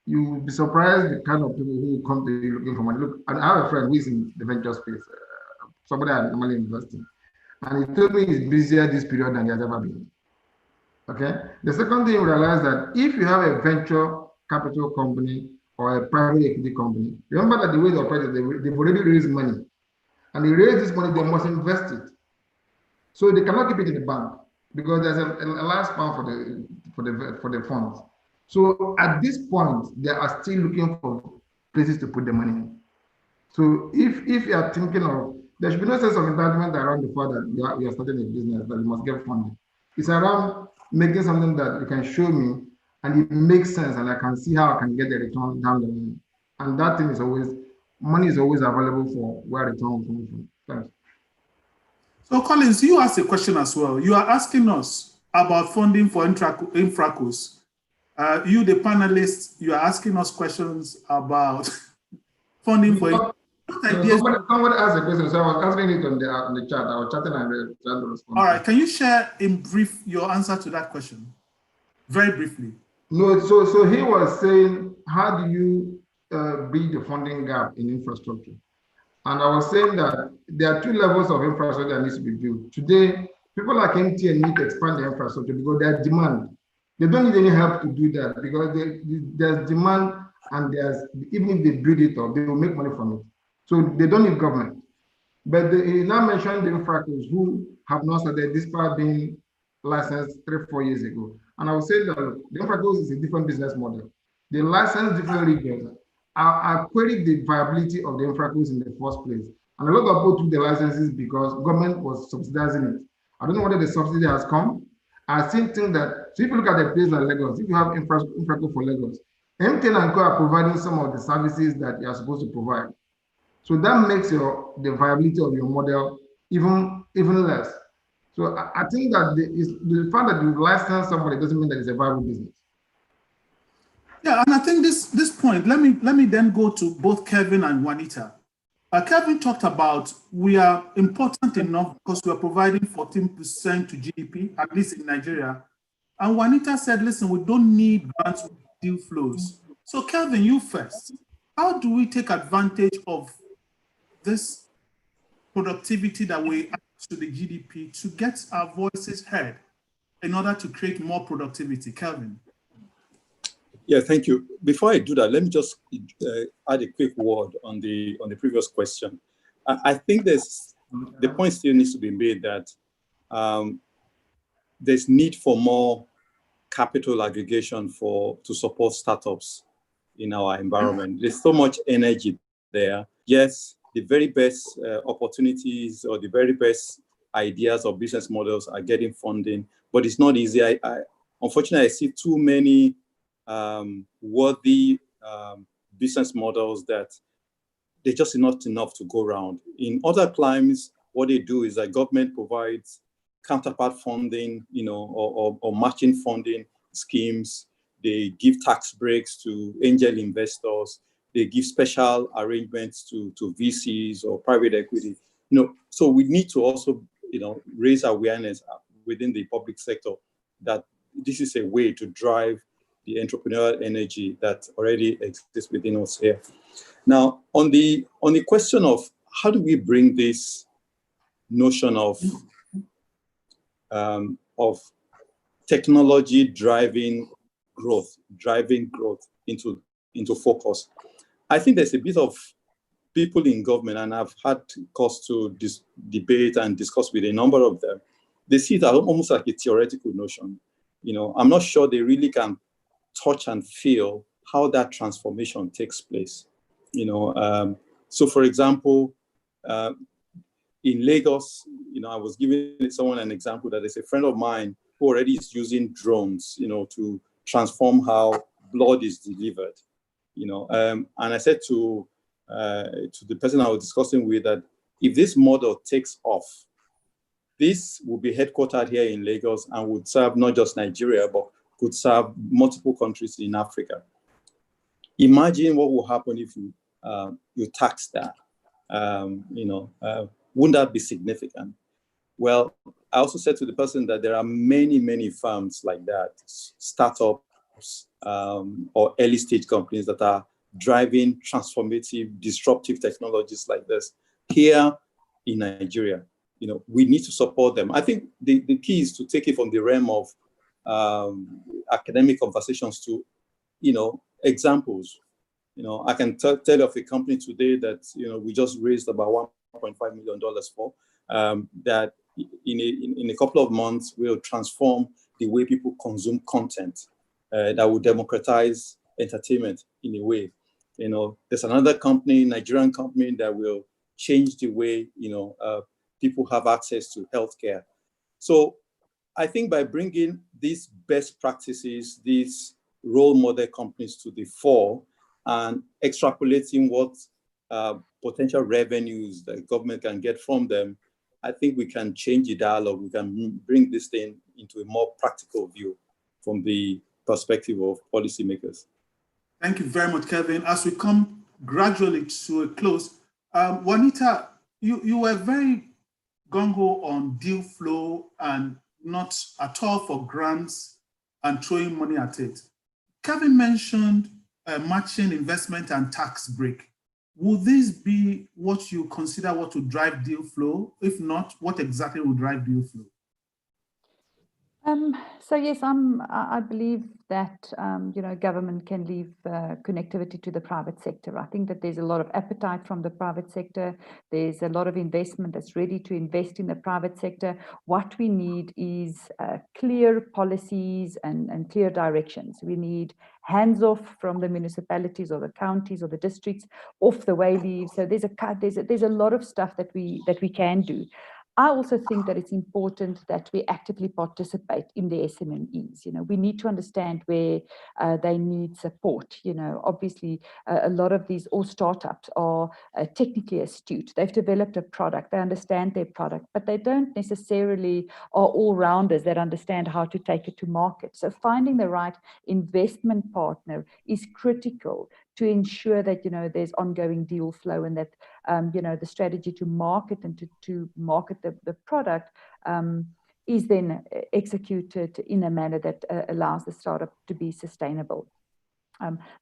Speaker 5: you will be surprised the kind of people who come to you looking for money. Look, and I have a friend who is in the venture space, somebody I normally invest in. And he told me he's busier this period than he has ever been. Okay. The second thing you realize that if you have a venture capital company or a private equity company, remember that the way they operate, they've already raised money. And they raise this money, they must invest it. So they cannot keep it in the bank because there's a lifespan for the funds. So at this point, they are still looking for places to put the money in. So if you are thinking of, there should be no sense of entitlement around the fact that you are starting a business, that you must get funding. It's around making something that you can show me and it makes sense and I can see how I can get the return down the line. And that thing is always, money is always available for where return comes from. Thanks.
Speaker 1: So Collins, you asked a question as well. You are asking us about funding for Infracos. You, the panelists, you are asking us questions about funding for.
Speaker 5: Somebody asked a question, so I was answering it on the chat. I was chatting and trying to respond.
Speaker 1: All right, can you share in brief your answer to that question? Very briefly.
Speaker 5: No, so he was saying, how do you bridge the funding gap in infrastructure? And I was saying that there are two levels of infrastructure that needs to be built. Today, people like MTN need to expand the infrastructure because there's demand. They don't need any help to do that because there's demand and even if they build it up, they will make money from it. So they don't need government. But he now mentioned the infractors who have not started despite being licensed 3-4 years ago. And I would say that the infractors is a different business model. They license different regions. I queried the viability of the infractors in the first place. And a lot of people took the licenses because government was subsidizing it. I don't know whether the subsidy has come. I still think that, so if you look at a place like Lagos, if you have infrastructure for Lagos, MTN and Co are providing some of the services that you are supposed to provide. So that makes the viability of your model even less. So I think that the fact that you license somebody doesn't mean that it's a viable business.
Speaker 1: Yeah, and I think this point, let me then go to both Kevin and Juanita. Kevin talked about we are important enough because we are providing 14% to GDP, at least in Nigeria. And Juanita said, listen, we don't need grants with deal flows. So Kevin, you first. How do we take advantage of this productivity that we add to the GDP to get our voices heard in order to create more productivity? Kevin.
Speaker 6: Yeah, thank you. Before I do that, let me just add a quick word on the previous question. I think the point still needs to be made that there's need for more capital aggregation to support startups in our environment. There's so much energy there. Yes, the very best opportunities or the very best ideas or business models are getting funding, but it's not easy. Unfortunately, I see too many worthy business models that they're just not enough to go around. In other climes, what they do is that government provides counterpart funding, or matching funding schemes. They give tax breaks to angel investors. They give special arrangements to VCs or private equity. So we need to also, raise awareness within the public sector that this is a way to drive the entrepreneurial energy that already exists within us here. Now, on the question of how do we bring this notion of technology driving growth into focus, I think there's a bit of people in government, and I've had cause to debate and discuss with a number of them. They see it as almost like a theoretical notion. I'm not sure they really can touch and feel how that transformation takes place. So for example, in Lagos, I was giving someone an example that there's a friend of mine who already is using drones, to transform how blood is delivered. And I said to the person I was discussing with that if this model takes off, this will be headquartered here in Lagos and would serve not just Nigeria, but could serve multiple countries in Africa. Imagine what will happen if you tax that. Wouldn't that be significant? Well, I also said to the person that there are many, many firms like that, startups or early stage companies that are driving transformative, disruptive technologies like this here in Nigeria. We need to support them. I think the key is to take it from the realm of academic conversations to, examples. I can tell you of a company today that, we just raised about $1.5 million for, that in a couple of months will transform the way people consume content, that will democratize entertainment in a way. There's another company, Nigerian company, that will change the way, people have access to healthcare. So I think by bringing these best practices, these role model companies to the fore and extrapolating what potential revenues the government can get from them, I think we can change the dialogue. We can bring this thing into a more practical view from the perspective of policymakers.
Speaker 1: Thank you very much, Kevin. As we come gradually to a close, Juanita, you were very gung-ho on deal flow and not at all for grants and throwing money at it. Kevin mentioned matching investment and tax break. Will this be what you consider what to drive deal flow? If not, what exactly will drive deal flow?
Speaker 4: So yes, I believe that government can leave connectivity to the private sector. I think that there's a lot of appetite from the private sector. There's a lot of investment that's ready to invest in the private sector. What we need is clear policies and clear directions. We need hands off from the municipalities or the counties or the districts, off the way leave. So there's a lot of stuff that we can do. I also think that it's important that we actively participate in the SMMEs. We need to understand where they need support. Obviously, a lot of these all startups are technically astute. They've developed a product, they understand their product, but they don't necessarily are all-rounders that understand how to take it to market. So finding the right investment partner is critical to ensure that there's ongoing deal flow, and that the strategy to market and to market the product is then executed in a manner that allows the startup to be sustainable.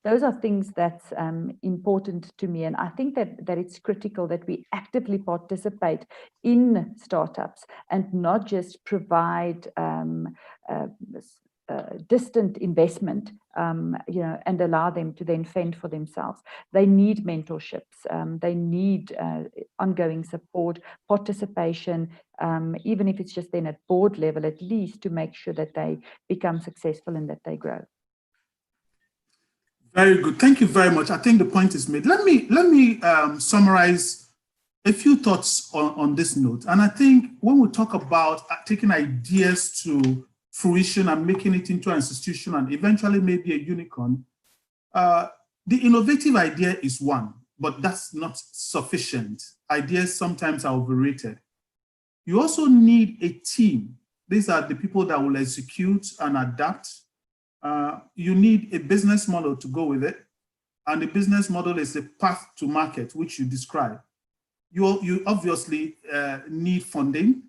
Speaker 4: Those are things that's important to me, and I think that it's critical that we actively participate in startups and not just provide distant investment, and allow them to then fend for themselves. They need mentorships, they need ongoing support, participation, even if it's just then at board level, at least, to make sure that they become successful and that they grow.
Speaker 1: Very good. Thank you very much. I think the point is made. Let me summarize a few thoughts on this note. And I think when we talk about taking ideas to fruition and making it into an institution and eventually maybe a unicorn, the innovative idea is one, but that's not sufficient. Ideas sometimes are overrated. You also need a team. These are the people that will execute and adapt. You need a business model to go with it. And the business model is a path to market, which you describe. You obviously need funding.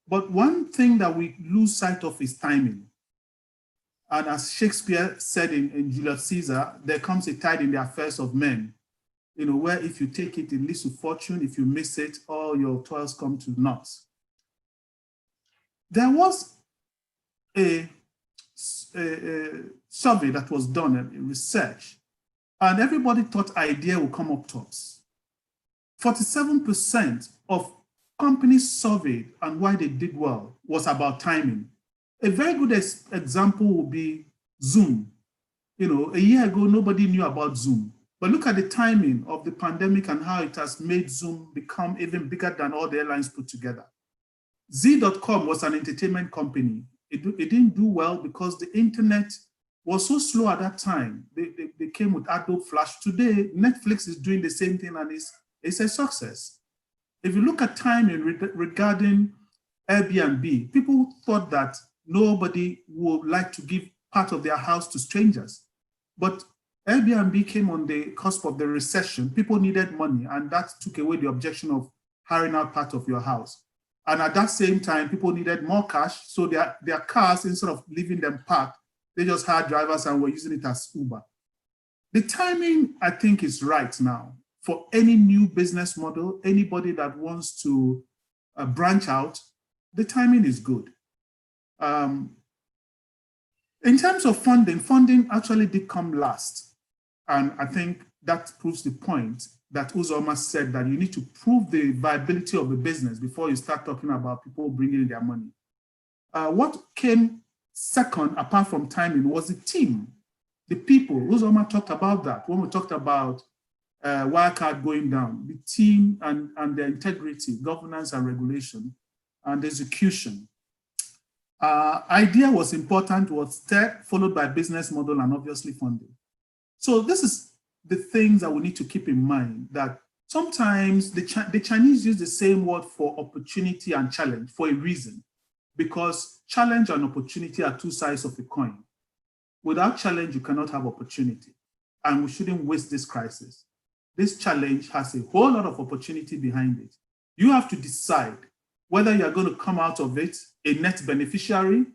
Speaker 1: But one thing that we lose sight of is timing. And as Shakespeare said in Julius Caesar, there comes a tide in the affairs of men, where if you take it, it leads to fortune. If you miss it, all your toils come to naught. There was a survey that was done, a research, and everybody thought idea would come up tops. 47% of companies surveyed and why they did well was about timing. A very good example would be Zoom. A year ago, nobody knew about Zoom. But look at the timing of the pandemic and how it has made Zoom become even bigger than all the airlines put together. Z.com was an entertainment company. It didn't do well because the internet was so slow at that time. They came with Adobe Flash. Today, Netflix is doing the same thing and it's a success. If you look at timing regarding Airbnb, people thought that nobody would like to give part of their house to strangers. But Airbnb came on the cusp of the recession. People needed money, and that took away the objection of hiring out part of your house. And at that same time, people needed more cash, so their cars, instead of leaving them parked, they just hired drivers and were using it as Uber. The timing, I think, is right now. For any new business model, anybody that wants to branch out, the timing is good. In terms of funding actually did come last. And I think that proves the point that Uzoma said, that you need to prove the viability of the business before you start talking about people bringing in their money. What came second, apart from timing, was the team, the people. Uzoma talked about that when we talked about Wirecard going down, the team and their integrity, governance and regulation, and execution. Idea was important, was tech, followed by business model and obviously funding. So this is the things that we need to keep in mind, that sometimes the Chinese use the same word for opportunity and challenge for a reason, because challenge and opportunity are two sides of a coin. Without challenge, you cannot have opportunity, and we shouldn't waste this crisis. This challenge has a whole lot of opportunity behind it. You have to decide whether you're going to come out of it a net beneficiary,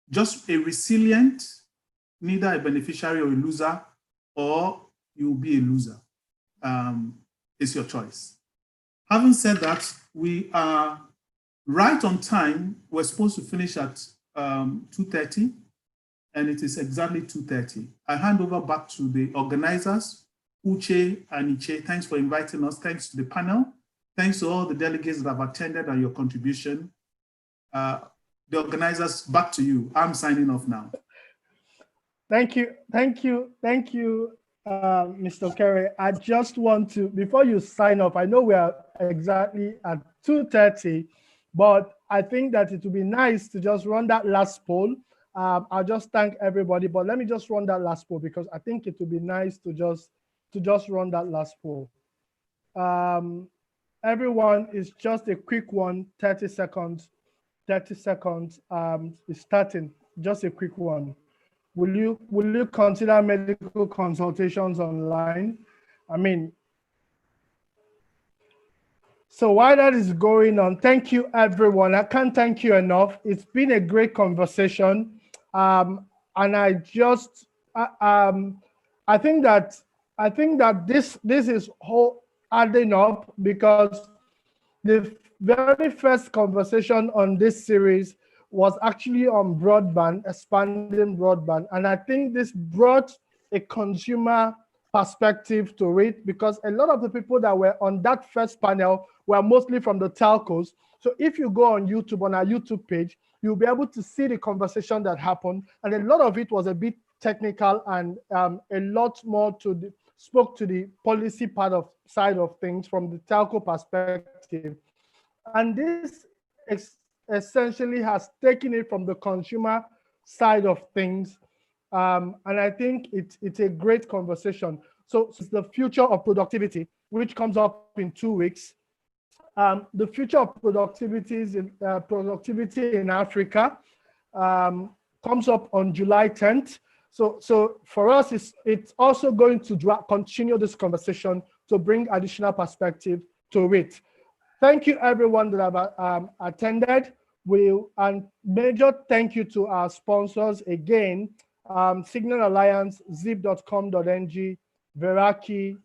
Speaker 1: just a resilient, neither a beneficiary or a loser, or you'll be a loser. It's your choice. Having said that, we are right on time. We're supposed to finish at 2:30, and it is exactly 2:30. I hand over back to the organizers, Uche and Iche. Thanks for inviting us. Thanks to the panel. Thanks to all the delegates that have attended and your contribution. The organizers, back to you. I'm signing off now.
Speaker 2: Thank you, Mr. Kerry. I just want to, before you sign off, I know we are exactly at 2:30, but I think that it would be nice to just run that last poll. I'll just thank everybody, but let me just run that last poll because I think it would be nice to just run that last poll. Everyone, is just a quick one, 30 seconds. 30 seconds is starting. Just a quick one. Will you consider medical consultations online? I mean, so while that is going on, thank you everyone. I can't thank you enough. It's been a great conversation, and I just I think that this is whole adding up because the very first conversation on this series was actually on broadband, expanding broadband. And I think this brought a consumer perspective to it because a lot of the people that were on that first panel were mostly from the telcos. So if you go on YouTube, on our YouTube page, you'll be able to see the conversation that happened. And a lot of it was a bit technical and a lot more spoke to the policy side of things from the telco perspective. And this essentially has taken it from the consumer side of things. And I think it's a great conversation. So it's the future of productivity, which comes up in 2 weeks. The future of productivity in Africa comes up on July 10th. So for us, it's also going to continue this conversation to bring additional perspective to it. Thank you everyone that have attended. And major thank you to our sponsors again, Signal Alliance, zip.com.ng, Veraki,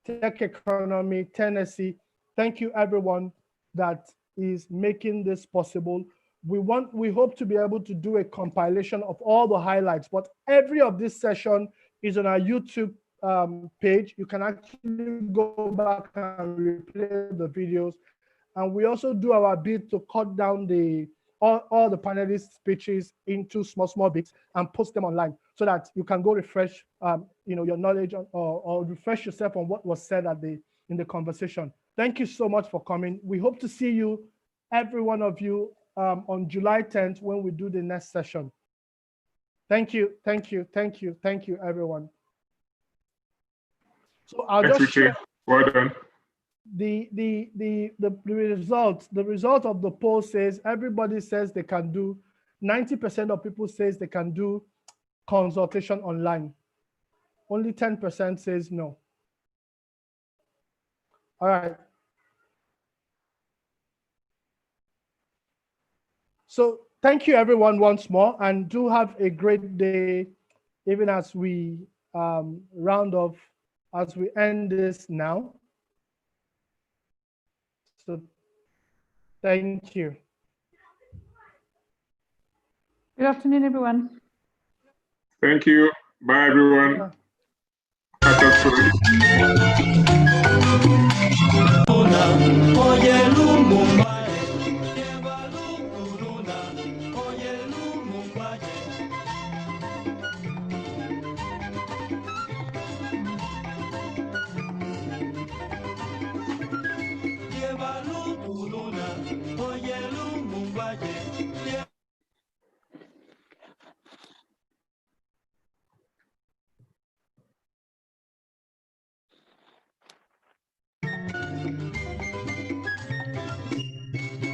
Speaker 2: Tech Economy, Tennessee. Thank you everyone that is making this possible. We hope to be able to do a compilation of all the highlights, but every of this session is on our YouTube page. You can actually go back and replay the videos. And we also do our bit to cut down all the panelists' speeches into small bits and post them online so that you can go refresh your knowledge or refresh yourself on what was said in the conversation. Thank you so much for coming. We hope to see you, every one of you, on July 10th when we do the next session. Thank you, everyone. So I'll just share.
Speaker 7: Well done.
Speaker 2: The result of the poll says everybody says they can do, 90% of people says they can do consultation online. Only 10% says no. All right. So thank you everyone once more, and do have a great day, even as we round off, as we end this now. So thank you.
Speaker 4: Good afternoon, everyone.
Speaker 7: Thank you. Bye, everyone.